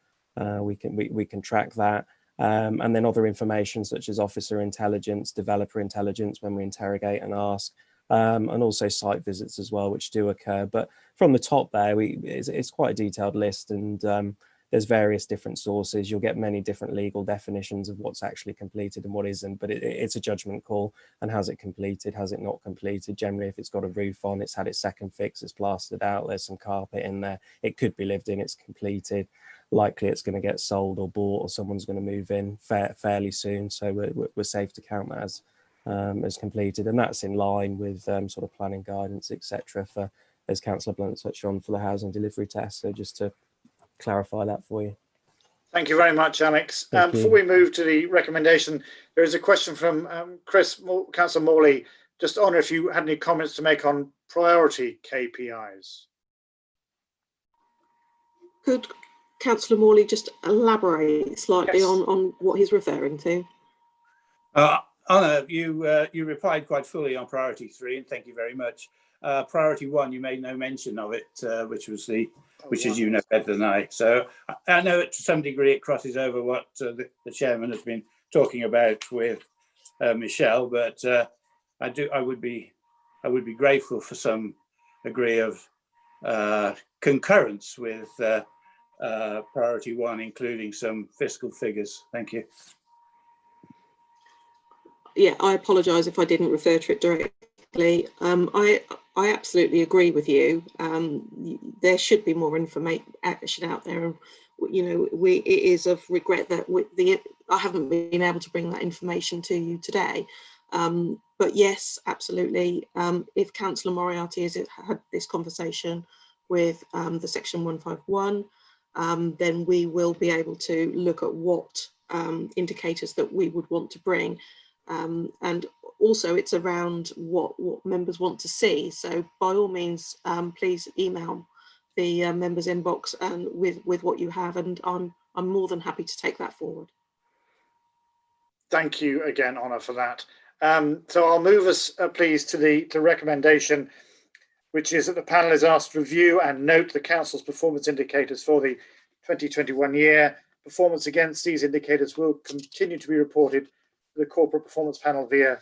we can track that. And then other information such as officer intelligence, developer intelligence when we interrogate and ask. And also site visits as well, which do occur. But from the top there, it's quite a detailed list, and there's various different sources. You'll get many different legal definitions of what's actually completed and what isn't, but it's a judgment call. And has it completed? Has it not completed? Generally, if it's got a roof on, it's had its second fix, it's plastered out, there's some carpet in there, it could be lived in, it's completed. Likely it's going to get sold or bought, or someone's going to move in fairly soon. So we're safe to count that as completed, and that's in line with sort of planning guidance, etc. for, as Councillor Blunt touched on, for the housing delivery test. So just to clarify that for you. Thank you very much, Alex. Before we move to the recommendation, there is a question from Councillor Morley. Just Honor, if you had any comments to make on priority KPIs. Could Councillor Morley just elaborate slightly on what he's referring to? Honor, you replied quite fully on priority 3, and thank you very much. Priority 1, you made no mention of it, which was as you know better than I. So I know to some degree it crosses over what the chairman has been talking about with Michelle, but I would be grateful for some degree of concurrence with priority 1, including some fiscal figures. Thank you. Yeah, I apologise if I didn't refer to it directly. I absolutely agree with you. There should be more information out there, and it is of regret that I haven't been able to bring that information to you today. But yes, absolutely. If Councillor Moriarty has had this conversation with the Section 151, then we will be able to look at what indicators that we would want to bring. And also it's around what members want to see. So by all means, please email the members inbox and with what you have, and I'm more than happy to take that forward. Thank you again, Honor, for that. So I'll move us, please, to the recommendation, which is that the panel is asked to review and note the Council's performance indicators for the 2021 year. Performance against these indicators will continue to be reported to the Corporate Performance Panel via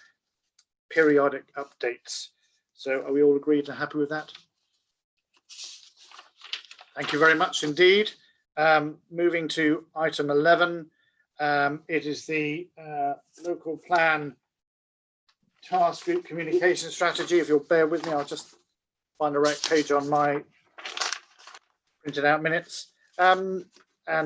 periodic updates. So are we all agreed and happy with that? Thank you very much indeed. Moving to item 11, it is the local plan task group communication strategy. If you'll bear with me, I'll just find the right page on my printed out minutes. And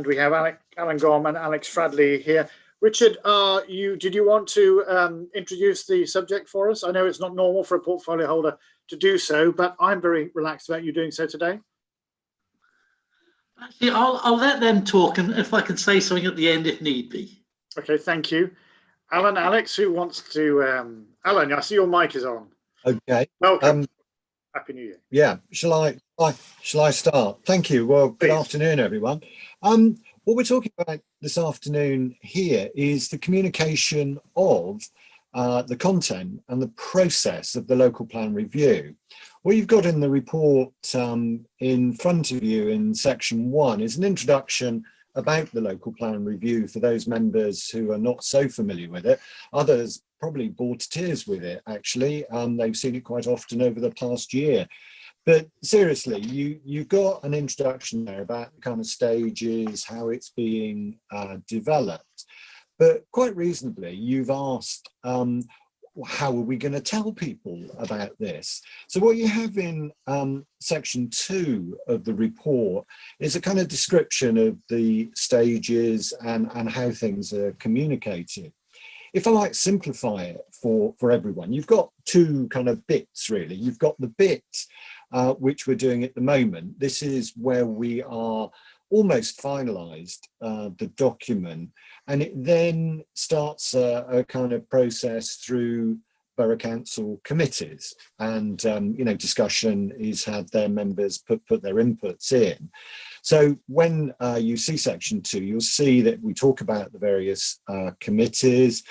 we have Alan Gom and Alex Fradley here. Richard, did you want to introduce the subject for us? I know it's not normal for a portfolio holder to do so, but I'm very relaxed about you doing so today. Actually, I'll let them talk, and if I can say something at the end if need be. Okay, thank you. Alan, Alex, who wants to? Alan, I see your mic is on. Okay. Welcome. Happy New Year. Yeah. Shall I start? Thank you. Well, good afternoon, everyone. What we're talking about this afternoon here is the communication of the content and the process of the local plan review. What you've got in the report in front of you in section 1 is an introduction about the local plan review for those members who are not so familiar with it. Others probably bored to tears with it, actually. They've seen it quite often over the past year. But seriously, you've got an introduction there about the kind of stages, how it's being developed. But quite reasonably, you've asked, how are we going to tell people about this? So what you have in section 2 of the report is a kind of description of the stages and how things are communicated. If I might simplify it for everyone, you've got 2 kind of bits, really. You've got the bit which we're doing at the moment. This is where we are almost finalised the document, and it then starts a kind of process through borough council committees, and discussion is had, their members put their inputs in. So when you see section 2, you'll see that we talk about the various committees.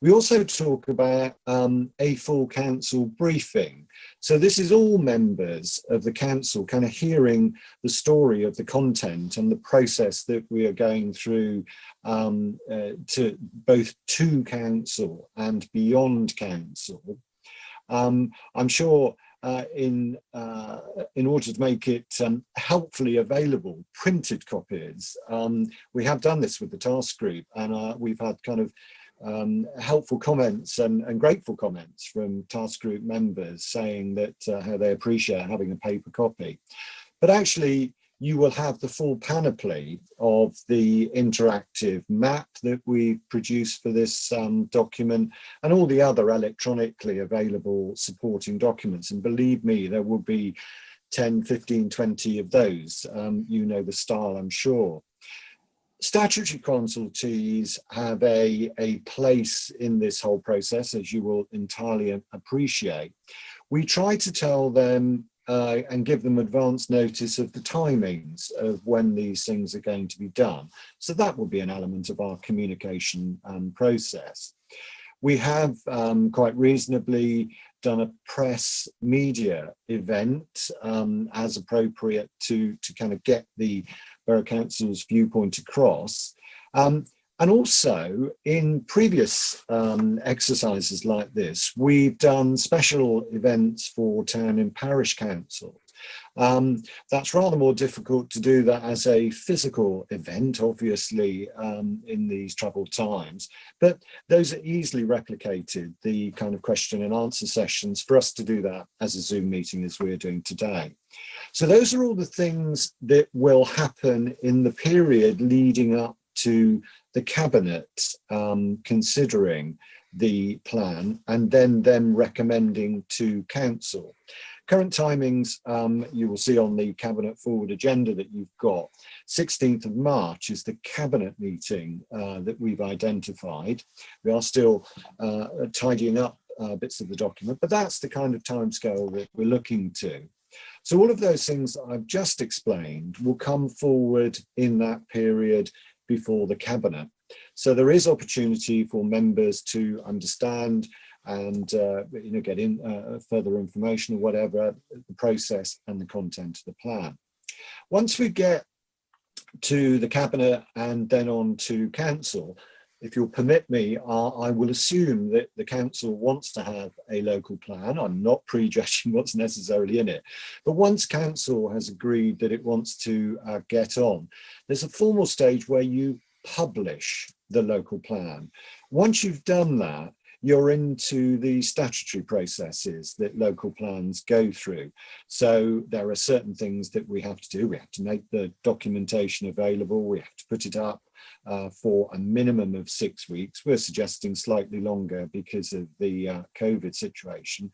We also talk about a full council briefing. So this is all members of the council kind of hearing the story of the content and the process that we are going through to both to council and beyond council. I'm sure in order to make it helpfully available, printed copies, we have done this with the task group, and we've had kind of helpful comments and grateful comments from task group members saying that how they appreciate having a paper copy. But actually, you will have the full panoply of the interactive map that we produced for this document, and all the other electronically available supporting documents. And believe me, there will be 10, 15, 20 of those. You know the style, I'm sure. Statutory consultees have a place in this whole process, as you will entirely appreciate. We try to tell them and give them advance notice of the timings of when these things are going to be done. So that will be an element of our communication process. We have quite reasonably done a press media event as appropriate to kind of get the Borough Council's viewpoint across. And also in previous exercises like this, we've done special events for town and parish councils. That's rather more difficult to do that as a physical event, obviously, in these troubled times, but those are easily replicated, the kind of question and answer sessions, for us to do that as a Zoom meeting as we're doing today. So those are all the things that will happen in the period leading up to the Cabinet considering the plan and then them recommending to Council. Current timings, you will see on the Cabinet forward agenda that you've got. 16th of March is the Cabinet meeting that we've identified. We are still tidying up bits of the document, but that's the kind of timescale that we're looking to. So all of those things that I've just explained will come forward in that period before the Cabinet. So there is opportunity for members to understand and get in further information or whatever, the process and the content of the plan. Once we get to the Cabinet and then on to Council, if you'll permit me, I will assume that the council wants to have a local plan. I'm not prejudging what's necessarily in it. But once council has agreed that it wants to get on, there's a formal stage where you publish the local plan. Once you've done that, you're into the statutory processes that local plans go through. So there are certain things that we have to do. We have to make the documentation available. We have to put it up for a minimum of 6 weeks. We're suggesting slightly longer because of the COVID situation.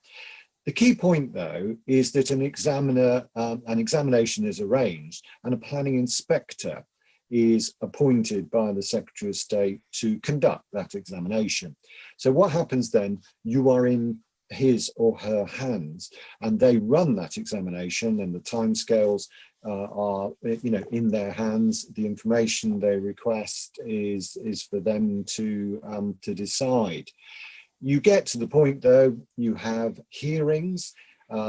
The key point, though, is that an examination is arranged and a planning inspector is appointed by the Secretary of State to conduct that examination. So what happens then, you are in his or her hands and they run that examination, and the timescales are in their hands. The information they request is for them to decide. You get to the point, though, you have hearings.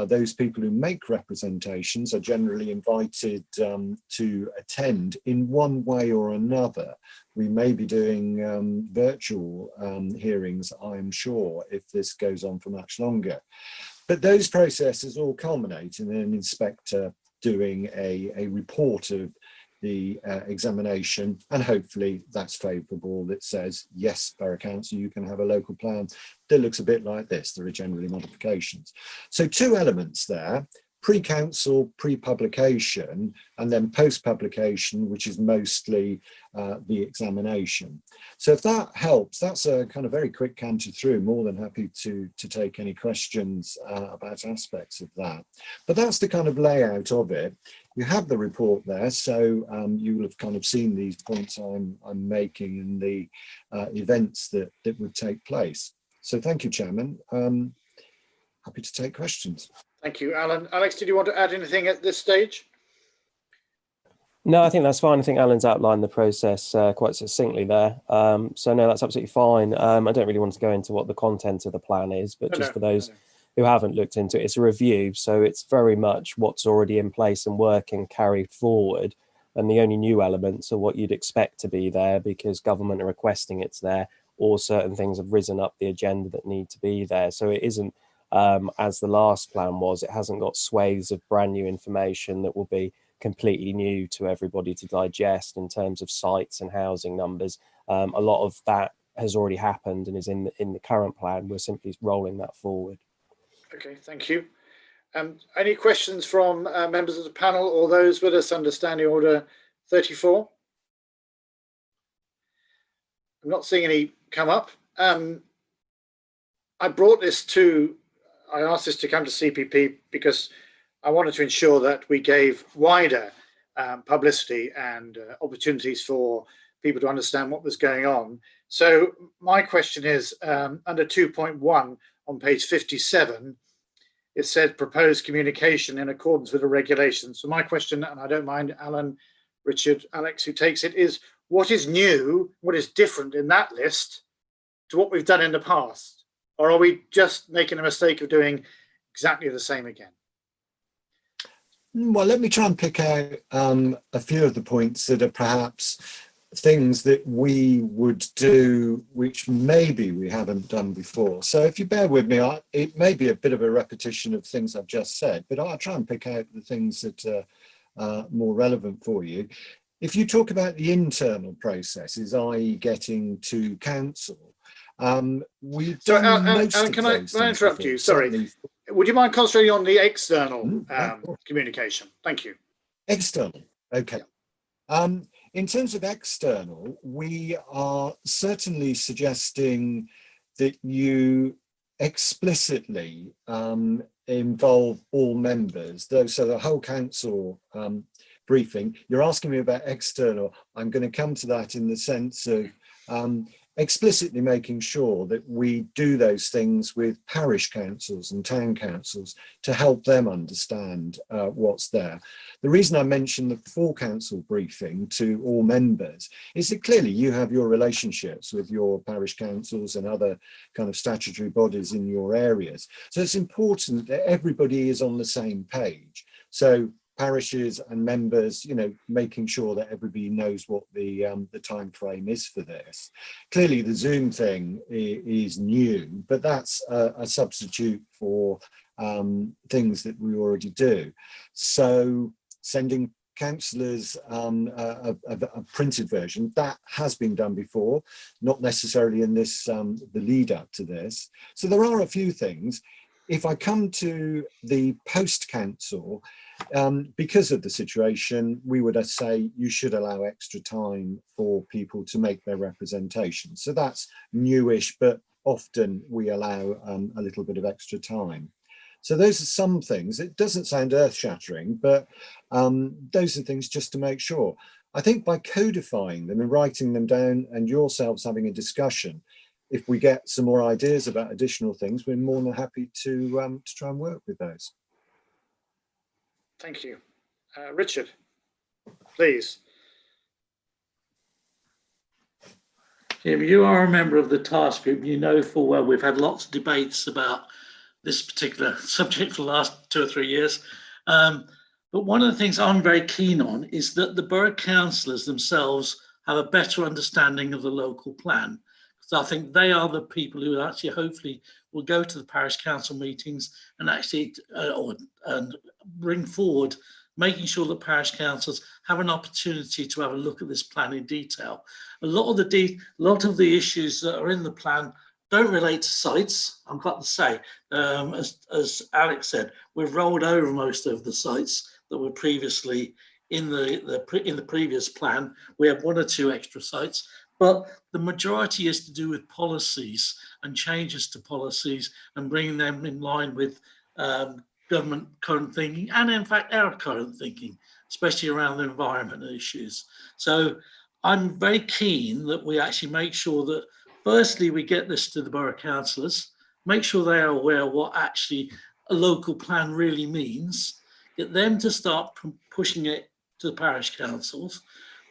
Those people who make representations are generally invited to attend in one way or another. We may be doing virtual hearings, I'm sure, if this goes on for much longer. But those processes all culminate in an inspector doing a report of the examination, and hopefully that's favourable, that says, yes, Borough Council, you can have a local plan that looks a bit like this. There are generally modifications. So 2 elements there: pre-council, pre-publication, and then post-publication, which is mostly the examination. So if that helps, that's a kind of very quick canter through. More than happy to take any questions about aspects of that. But that's the kind of layout of it. You have the report there, so you will have kind of seen these points I'm making and the events that would take place. So thank you, Chairman. Happy to take questions. Thank you, Alan. Alex, did you want to add anything at this stage? No, I think that's fine. I think Alan's outlined the process quite succinctly there. So no, that's absolutely fine. I don't really want to go into what the content of the plan is, but for those who haven't looked into it, it's a review. So it's very much what's already in place and working carried forward. And the only new elements are what you'd expect to be there because government are requesting it's there, or certain things have risen up the agenda that need to be there. So it isn't as the last plan was. It hasn't got swathes of brand new information that will be completely new to everybody to digest in terms of sites and housing numbers. A lot of that has already happened and is in the current plan. We're simply rolling that forward. Okay, thank you. Any questions from members of the panel or those with us under Standing Order 34? I'm not seeing any come up. I asked this to come to CPP because I wanted to ensure that we gave wider publicity and opportunities for people to understand what was going on. So my question is, under 2.1 on page 57, it said proposed communication in accordance with the regulations. So my question, and I don't mind Alan, Richard, Alex, who takes it, is what is new, what is different in that list to what we've done in the past? Or are we just making a mistake of doing exactly the same again? Well, let me try and pick out a few of the points that are perhaps things that we would do which maybe we haven't done before. So if you bear with me, it may be a bit of a repetition of things I've just said, but I'll try and pick out the things that are more relevant for you. If you talk about the internal processes, i.e. getting to council, we've done most of can those I interrupt before. you? Sorry. Certainly. Would you mind concentrating on the external communication? Thank you. External, okay. In terms of external, we are certainly suggesting that you explicitly involve all members, so the whole council briefing. You're asking me about external. I'm going to come to that in the sense of explicitly making sure that we do those things with parish councils and town councils to help them understand what's there. The reason I mentioned the full council briefing to all members is that clearly you have your relationships with your parish councils and other kind of statutory bodies in your areas. So it's important that everybody is on the same page. So parishes and members, making sure that everybody knows what the time frame is for this. Clearly, the Zoom thing is new, but that's a substitute for things that we already do. So sending councillors a printed version, that has been done before, not necessarily in this the lead up to this. So there are a few things. If I come to the post council, because of the situation, we would say you should allow extra time for people to make their representation. So that's newish, but often we allow a little bit of extra time. So those are some things. It doesn't sound earth-shattering, but those are things just to make sure. I think by codifying them and writing them down and yourselves having a discussion, if we get some more ideas about additional things, we're more than happy to try and work with those. Thank you. Richard, please. Jim, you are a member of the task group. You know full well we've had lots of debates about this particular subject for the last 2 or 3 years. But one of the things I'm very keen on is that the borough councillors themselves have a better understanding of the local plan. So I think they are the people who actually hopefully will go to the parish council meetings and actually and bring forward making sure that parish councils have an opportunity to have a look at this plan in detail. A lot of the issues that are in the plan don't relate to sites. I've got to say, as Alex said, we've rolled over most of the sites that were previously in the previous plan. We have 1 or 2 extra sites, but the majority is to do with policies and changes to policies and bringing them in line with government current thinking and in fact our current thinking, especially around the environment issues. So I'm very keen that we actually make sure that firstly we get this to the borough councillors, make sure they are aware of what actually a local plan really means, get them to start pushing it to the parish councils.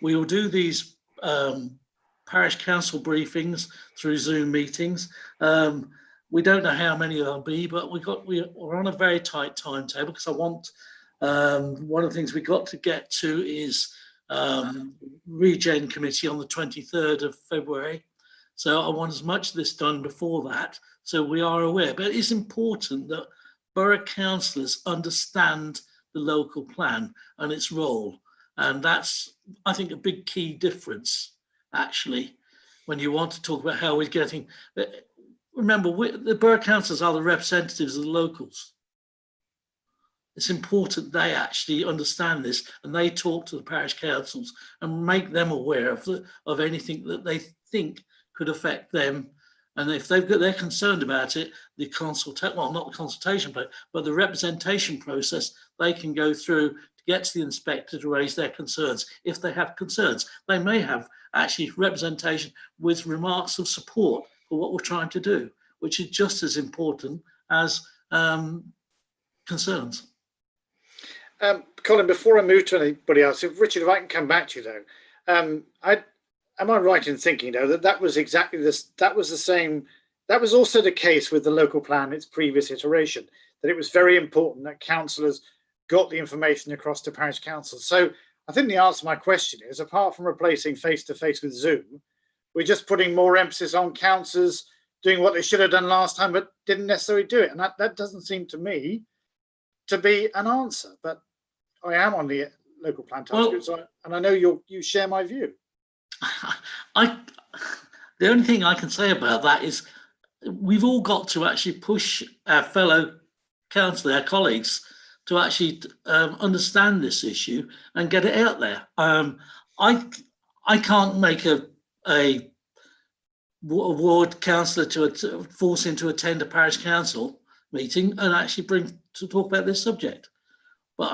We will do these parish council briefings through Zoom meetings. We don't know how many there'll be, but we're on a very tight timetable because I want, one of the things we got to get to is Regen Committee on the 23rd of February. So I want as much of this done before that, so we are aware. But it's important that borough councillors understand the local plan and its role. And that's, I think, a big key difference, actually, when you want to talk about how we're getting... Remember, the borough councillors are the representatives of the locals. It's important they actually understand this and they talk to the parish councils and make them aware of anything that they think could affect them. And if they're concerned about it, not the consultation, but the representation process, they can go through to get to the inspector to raise their concerns. If they have concerns, they may have actually representation with remarks of support for what we're trying to do, which is just as important as concerns. Colin, before I move to anybody else, Richard, if I can come back to you though, am I right in thinking though that was exactly this? That was the same. That was also the case with the local plan, its previous iteration. That it was very important that councillors got the information across to parish councils. So I think the answer to my question is, apart from replacing face-to-face with Zoom, we're just putting more emphasis on councillors doing what they should have done last time, but didn't necessarily do it. And that doesn't seem to me to be an answer. But I am on the local plan task group, and I know you share my view. The only thing I can say about that is we've all got to actually push our fellow councillors, our colleagues, to actually understand this issue and get it out there. I can't make a ward councillor to force him to attend a parish council meeting and actually to talk about this subject. But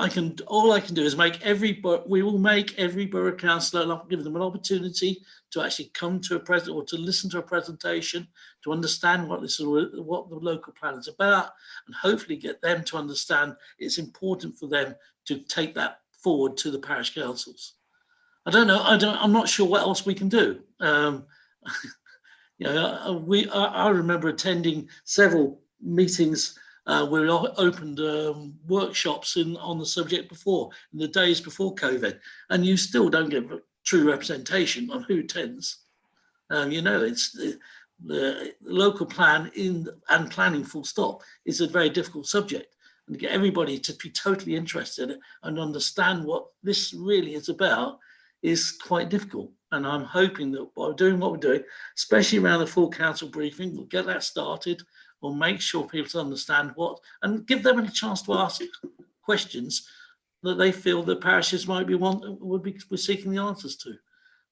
all I can do is we will make every borough councillor, and I'll give them an opportunity to actually come to or to listen to a presentation, to understand what the local plan is about, and hopefully get them to understand it's important for them to take that forward to the parish councils. I don't know. I'm not sure what else we can do. I remember attending several meetings we opened workshops on the subject before, in the days before COVID, and you still don't get true representation on who attends. It's the local plan and planning full stop is a very difficult subject. And to get everybody to be totally interested and understand what this really is about is quite difficult. And I'm hoping that by doing what we're doing, especially around the full council briefing, we'll get that started. We'll make sure people understand and give them a chance to ask questions that they feel the parishes might be seeking the answers to.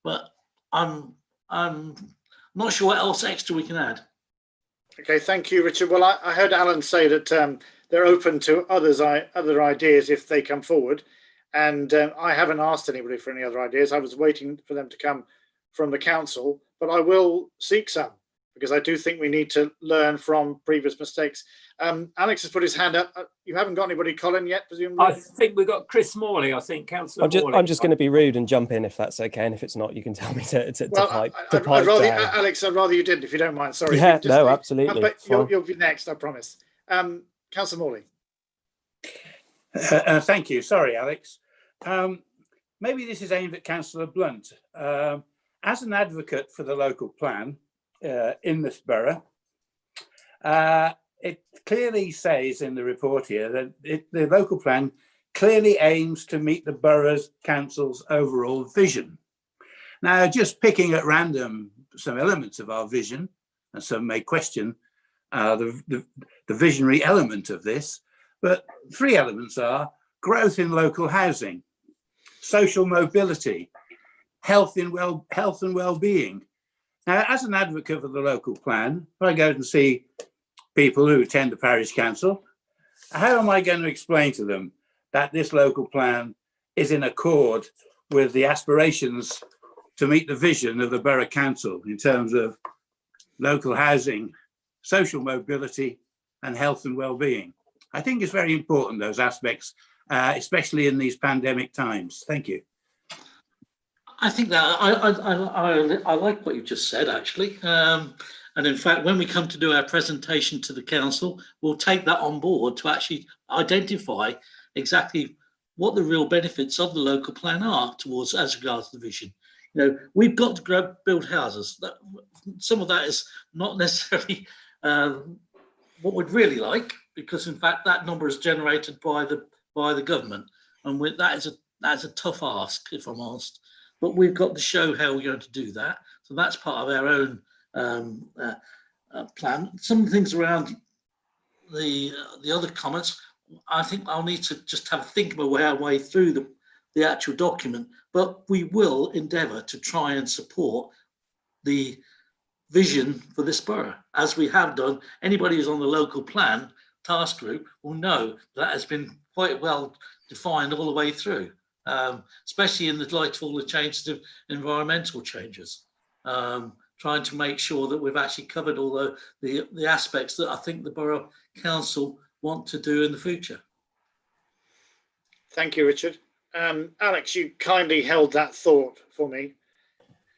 But I'm not sure what else extra we can add. Okay, thank you, Richard. Well, I heard Alan say that they're open to other ideas if they come forward. And I haven't asked anybody for any other ideas. I was waiting for them to come from the council, but I will seek some, because I do think we need to learn from previous mistakes. Alex has put his hand up. You haven't got anybody, Colin, yet, presumably? I think we've got Chris Morley, Councillor Morley. I'm just going to be rude and jump in if that's okay. And if it's not, you can tell me to pipe rather, down. Alex, I'd rather you didn't, if you don't mind. Sorry. Yeah, no, absolutely. But you'll be next, I promise. Councillor Morley. Thank you. Sorry, Alex. Maybe this is aimed at Councillor Blunt. As an advocate for the local plan in this borough, it clearly says in the report here that the local plan clearly aims to meet the borough's council's overall vision. Now, just picking at random some elements of our vision, and some may question the visionary element of this, but three elements are growth in local housing, social mobility, health and well-being. Now, as an advocate for the local plan, if I go and see people who attend the parish council, how am I going to explain to them that this local plan is in accord with the aspirations to meet the vision of the borough council in terms of local housing, social mobility, and health and well-being? I think it's very important, those aspects, especially in these pandemic times. Thank you. I think that I like what you just said, actually. And in fact, when we come to do our presentation to the council, we'll take that on board to actually identify exactly what the real benefits of the local plan are towards as regards to the vision. We've got to build houses. Some of that is not necessarily what we'd really like, because in fact that number is generated by the government, and that is a tough ask, if I'm honest. But we've got to show how we're going to do that. So that's part of our own plan. Some things around the other comments, I think I'll need to just have a think of our way through the actual document. But we will endeavour to try and support the vision for this borough, as we have done. Anybody who's on the local plan task group will know that has been quite well defined all the way through, especially in the light of all the changes of environmental changes, trying to make sure that we've actually covered all the aspects that I think the Borough Council want to do in the future. Thank you, Richard. Alex, you kindly held that thought for me.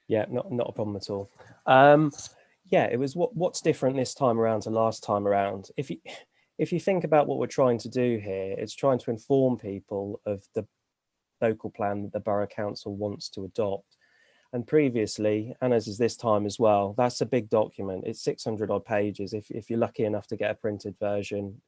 Yeah, not a problem at all. Yeah, it was what's different this time around to last time around. If you think about what we're trying to do here, it's trying to inform people of the local plan that the Borough Council wants to adopt. And previously, and as is this time as well, that's a big document. It's 600 odd pages. If you're lucky enough to get a printed version,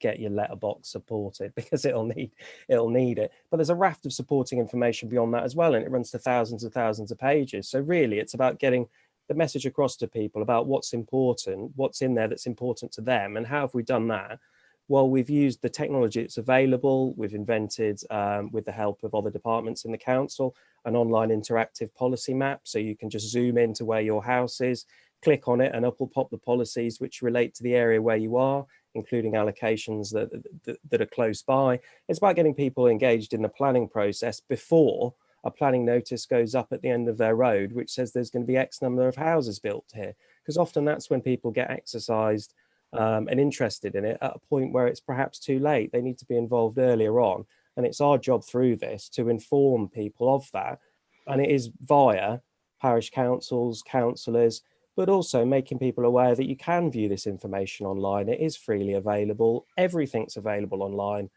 get your letterbox supported, because it'll need it. But there's a raft of supporting information beyond that as well, and it runs to thousands and thousands of pages. So really, it's about getting the message across to people about what's important, what's in there that's important to them, and how have we done that? Well, we've used the technology that's available. We've invented, with the help of other departments in the council, an online interactive policy map. So you can just zoom into where your house is, click on it, and up will pop the policies which relate to the area where you are, including allocations that are close by. It's about getting people engaged in the planning process before a planning notice goes up at the end of their road, which says there's going to be X number of houses built here. Because often that's when people get exercised and interested in it at a point where it's perhaps too late. They need to be involved earlier on. And it's our job through this to inform people of that. And it is via parish councils, councillors, but also making people aware that you can view this information online. It is freely available. Everything's available online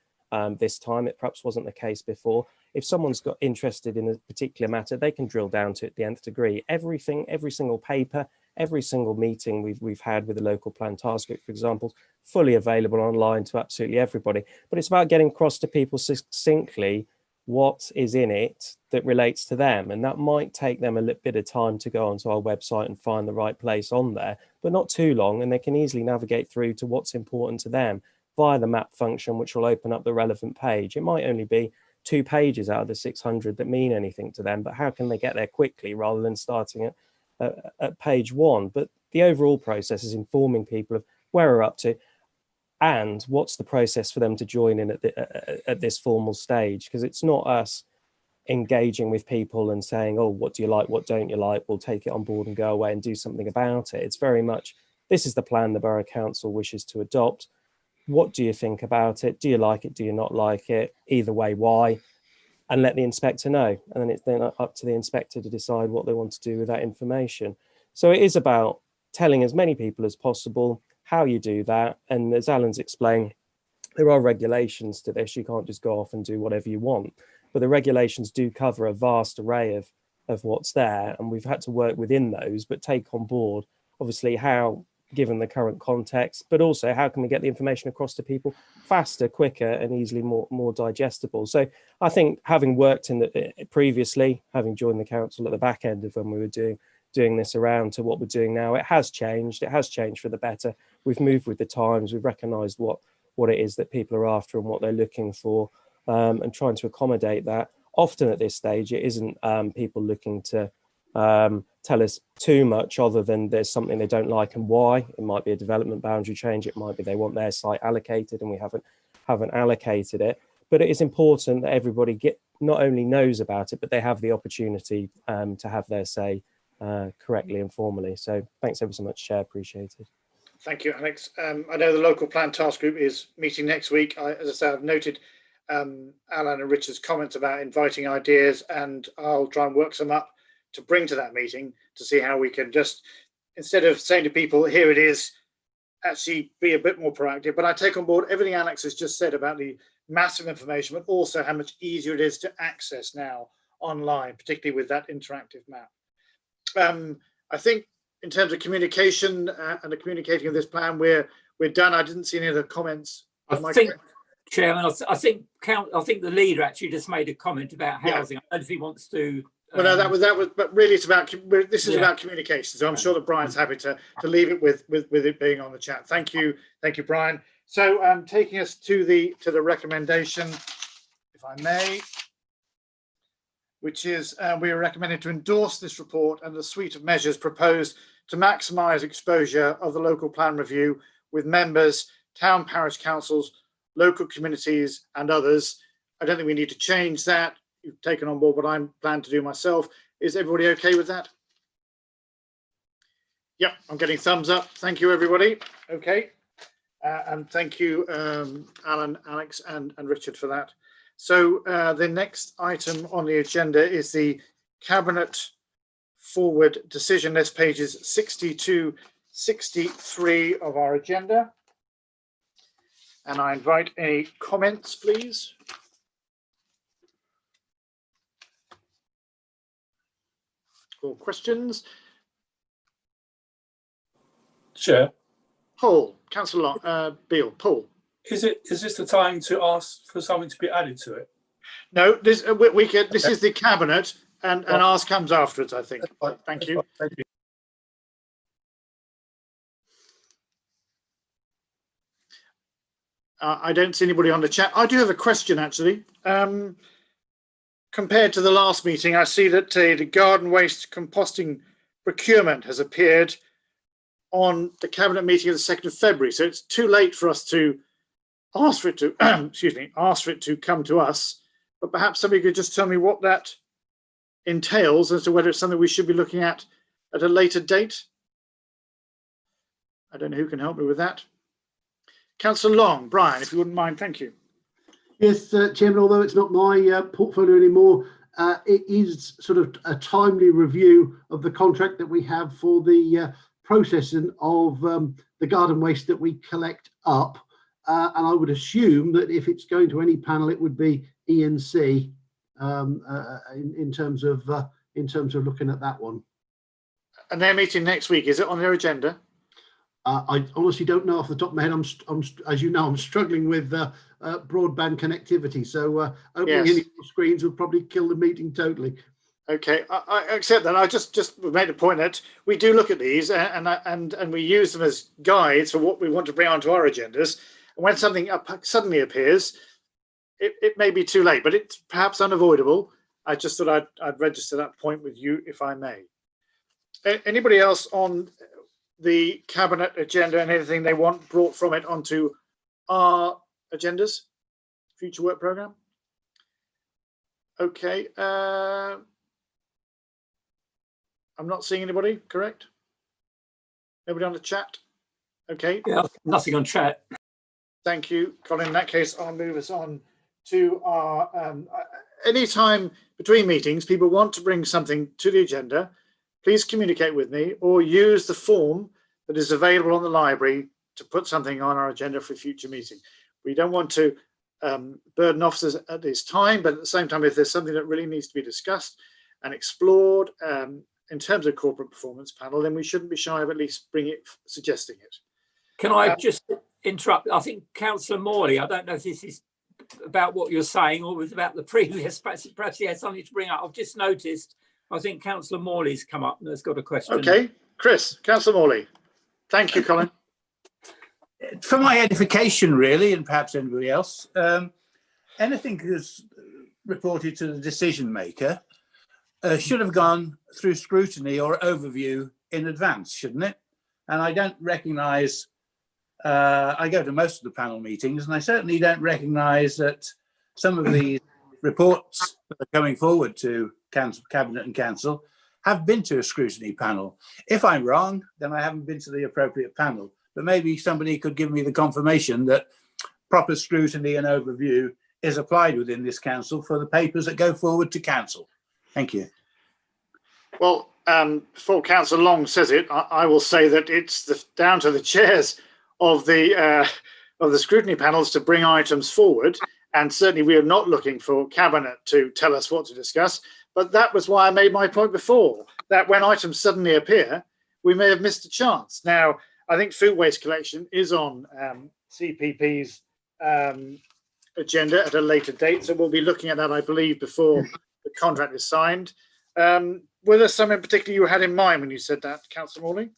this time. It perhaps wasn't the case before. If someone's got interested in a particular matter, they can drill down to it the nth degree. Everything, every single paper, every single meeting we've had with the local plan task group, for example, fully available online to absolutely everybody. But it's about getting across to people succinctly what is in it that relates to them, and that might take them a little bit of time to go onto our website and find the right place on there, but not too long, and they can easily navigate through to what's important to them via the map function, which will open up the relevant page. It might only be 2 pages out of the 600 that mean anything to them, but how can they get there quickly rather than starting at page 1? But the overall process is informing people of where we're up to and what's the process for them to join in at this formal stage, because it's not us engaging with people and saying, oh, what do you like, what don't you like, we'll take it on board and go away and do something about it. It's very much, this is the plan the Borough Council wishes to adopt. What do you think about it? Do you like it? Do you not like it? Either way, why? And let the inspector know. And then it's then up to the inspector to decide what they want to do with that information. So it is about telling as many people as possible how you do that. And as Alan's explained, there are regulations to this. You can't just go off and do whatever you want. But the regulations do cover a vast array of what's there. And we've had to work within those, but take on board, obviously, how, given the current context, but also how can we get the information across to people faster, quicker, and easily more digestible. So I think, having worked in the previously, having joined the council at the back end of when we were doing this around to what we're doing now, it has changed. It has changed for the better. We've moved with the times. We've recognised what it is that people are after and what they're looking for, and trying to accommodate that. Often at this stage, it isn't people looking to tell us too much other than there's something they don't like and why. It might be a development boundary change. It might be they want their site allocated and we haven't allocated it. But it is important that everybody not only knows about it, but they have the opportunity to have their say correctly and formally. So thanks ever so much, Chair. Appreciated. Thank you, Alex. I know the local plan task group is meeting next week. As I say, I've noted Alan and Richard's comments about inviting ideas, and I'll try and work some up to bring to that meeting to see how we can just, instead of saying to people, here it is, actually be a bit more proactive. But I take on board everything Alex has just said about the massive information, but also how much easier it is to access now online, particularly with that interactive map. I think in terms of communication and the communicating of this plan, we're done. I didn't see any other comments. Chairman, I think the leader actually just made a comment about housing. Yeah. I don't know if he wants to. Well, no, that was, but really, it's about this is about communication. So I'm sure that Brian's happy to leave it with it being on the chat. Thank you, Brian. So taking us to the recommendation, if I may, which is we are recommended to endorse this report and the suite of measures proposed to maximise exposure of the local plan review with members, town parish councils, local communities and others. I don't think we need to change that. You've taken on board what I plan to do myself. Is everybody okay with that? Yep, I'm getting thumbs up. Thank you, everybody. Okay. And thank you, Alan, Alex, and Richard for that. So the next item on the agenda is the Cabinet Forward Decision List, pages 60 to 63 of our agenda. And I invite any comments, please. Or questions? Chair. Paul, Councillor Beale, Paul. Is this the time to ask for something to be added to it? No, this this is the Cabinet, and ask comes afterwards, I think. Thank you. Thank you. I don't see anybody on the chat. I do have a question, actually. Compared to the last meeting, I see that the garden waste composting procurement has appeared on the Cabinet meeting of the 2nd of February. So it's too late for us to ask for it to, ask for it to come to us. But perhaps somebody could just tell me what that entails as to whether it's something we should be looking at a later date. I don't know who can help me with that. Councillor Long, Brian, if you wouldn't mind, thank you. Yes, Chairman, although it's not my portfolio anymore, it is sort of a timely review of the contract that we have for the processing of the garden waste that we collect up. And I would assume that if it's going to any panel, it would be E&C in terms of looking at that one. And their meeting next week, is it on their agenda? I honestly don't know off the top of my head. I'm as you know, I'm struggling with broadband connectivity, so opening any more screens would probably kill the meeting totally. Okay, I accept that. I just made a point that we do look at these and we use them as guides for what we want to bring onto our agendas. And when something suddenly appears, it may be too late, but it's perhaps unavoidable. I just thought I'd register that point with you, if I may. Anybody else on the cabinet agenda and anything they want brought from it onto our agendas, future work programme? Okay. I'm not seeing anybody, correct? Nobody on the chat? Okay. Yeah, nothing on chat. Thank you, Colin. In that case, I'll move us on to our, any time between meetings, people want to bring something to the agenda, please communicate with me or use the form that is available on the library to put something on our agenda for a future meeting. We don't want to burden officers at this time, but at the same time, if there's something that really needs to be discussed and explored in terms of corporate performance panel, then we shouldn't be shy of at least suggesting it. Can I just interrupt? I think Councillor Morley, I don't know if this is about what you're saying or was about the previous, perhaps he had something to bring up. I've just noticed, I think Councillor Morley's come up and has got a question. Okay, Chris, Councillor Morley. Thank you, Colin. For my edification, really, and perhaps anybody else, anything that's reported to the decision maker should have gone through scrutiny or overview in advance, shouldn't it? And I don't recognise, I go to most of the panel meetings, and I certainly don't recognise that some of the reports that are coming forward to Cabinet and Council have been to a scrutiny panel. If I'm wrong, then I haven't been to the appropriate panel. But maybe somebody could give me the confirmation that proper scrutiny and overview is applied within this council for the papers that go forward to council. Thank you. Well, before Councillor Long says it, I will say that it's down to the chairs of the scrutiny panels to bring items forward. And certainly we are not looking for Cabinet to tell us what to discuss. But that was why I made my point before, that when items suddenly appear, we may have missed a chance. Now, I think food waste collection is on CPP's agenda at a later date. So we'll be looking at that, I believe, before the contract is signed. Were there some in particular you had in mind when you said that, Councillor Morley?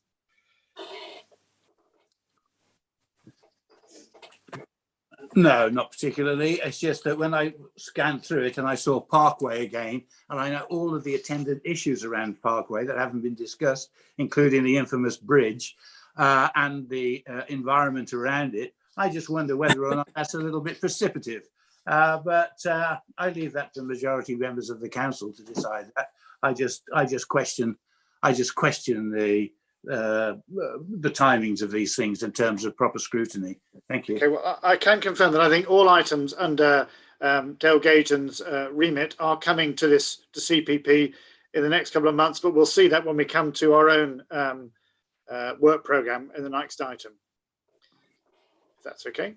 No, not particularly. It's just that when I scanned through it and I saw Parkway again, and I know all of the attendant issues around Parkway that haven't been discussed, including the infamous bridge and the environment around it, I just wonder whether or not that's a little bit precipitative. But I leave that to majority members of the council to decide that. I just question the timings of these things in terms of proper scrutiny. Thank you. Okay, well, I can confirm that I think all items under Dale Gagen's remit are coming to CPP in the next couple of months, but we'll see that when we come to our own work programme in the next item. If that's okay.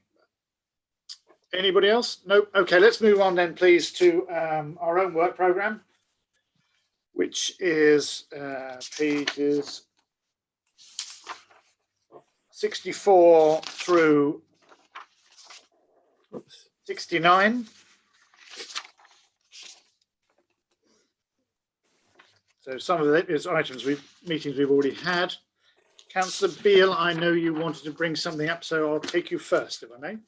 Anybody else? Nope. Okay, let's move on then, please, to our own work programme, which is pages 64 through 69. So some of it is meetings we've already had. Councillor Beale, I know you wanted to bring something up, so I'll take you first, if I may.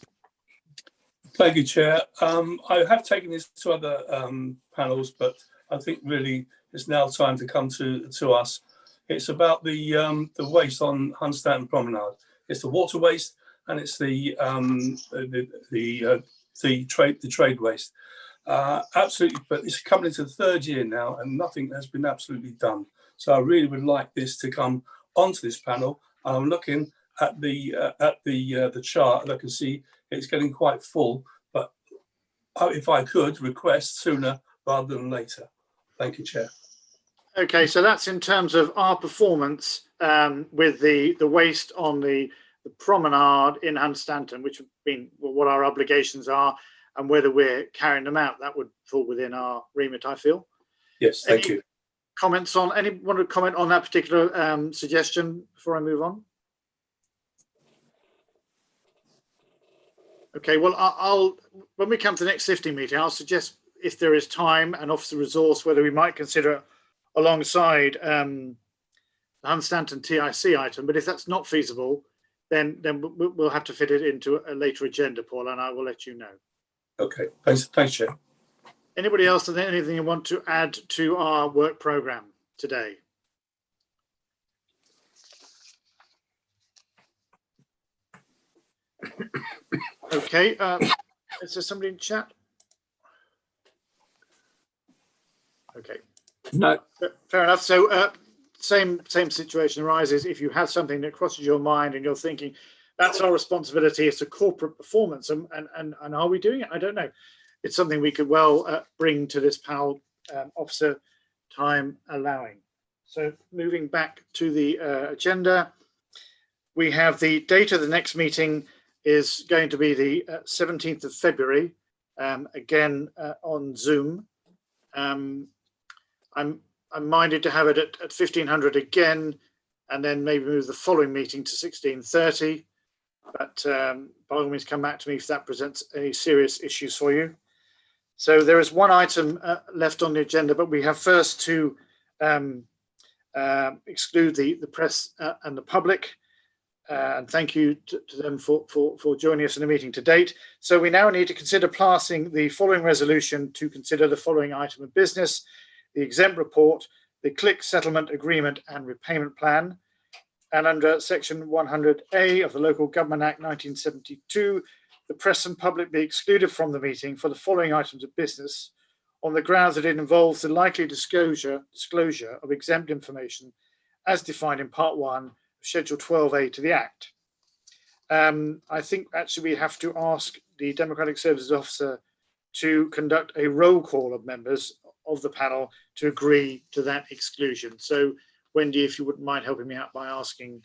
Thank you, Chair. I have taken this to other panels, but I think really it's now time to come to us. It's about the waste on Hunstanton Promenade. It's the water waste and it's the trade waste. Absolutely, but it's coming into the third year now, and nothing has been absolutely done. So I really would like this to come onto this panel. And I'm looking at the chart, and I can see it's getting quite full. But if I could request sooner rather than later. Thank you, Chair. Okay, so that's in terms of our performance with the waste on the promenade in Hunstanton, which have been what our obligations are and whether we're carrying them out. That would fall within our remit, I feel. Yes, thank you. Comments on, anyone to comment on that particular suggestion before I move on? Okay, well, I'll when we come to the next 50 meeting, I'll suggest if there is time and officer resource, whether we might consider alongside the Hunstanton TIC item. But if that's not feasible, then we'll have to fit it into a later agenda, Paul, and I will let you know. Okay, thanks, Chair. Anybody else have anything you want to add to our work programme today? Okay, is there somebody in chat? Okay. No. Fair enough. So same situation arises. If you have something that crosses your mind and you're thinking, that's our responsibility, it's a corporate performance, and are we doing it? I don't know. It's something we could well bring to this panel, officer time allowing. So moving back to the agenda, we have the date of the next meeting is going to be the 17th of February, again on Zoom. I'm minded to have it at 1500 again, and then maybe move the following meeting to 1630. But by all means, come back to me if that presents any serious issues for you. So there is one item left on the agenda, but we have first to exclude the press and the public. And thank you to them for joining us in the meeting to date. So we now need to consider passing the following resolution to consider the following item of business: the exempt report, the CLIC settlement agreement and repayment plan. And under section 100A of the Local Government Act 1972, the press and public be excluded from the meeting for the following items of business on the grounds that it involves the likely disclosure of exempt information as defined in Part 1 of Schedule 12A to the Act. I think actually we have to ask the Democratic Services Officer to conduct a roll call of members of the panel to agree to that exclusion. So Wendy, if you wouldn't mind helping me out by asking.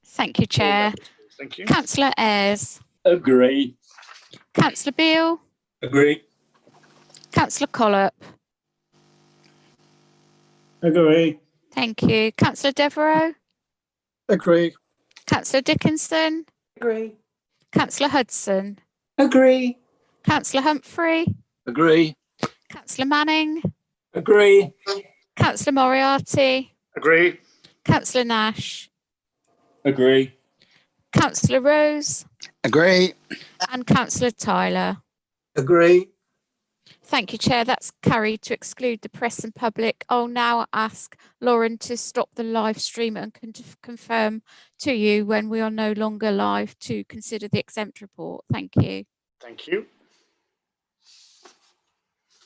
Thank you, Chair. Thank you. Councillor Ayres. Agree. Councillor Beale. Agree. Councillor Collop. Agree. Thank you. Councillor Devereux. Agree. Councillor Dickinson. Agree. Councillor Hudson. Agree. Councillor Humphrey. Agree. Councillor Manning. Agree. Councillor Moriarty. Agree. Councillor Nash. Agree. Councillor Rose. Agree. And Councillor Tyler. Agree. Thank you, Chair. That's carried to exclude the press and public. I'll now ask Lauren to stop the live stream and confirm to you when we are no longer live to consider the exempt report. Thank you. Thank you.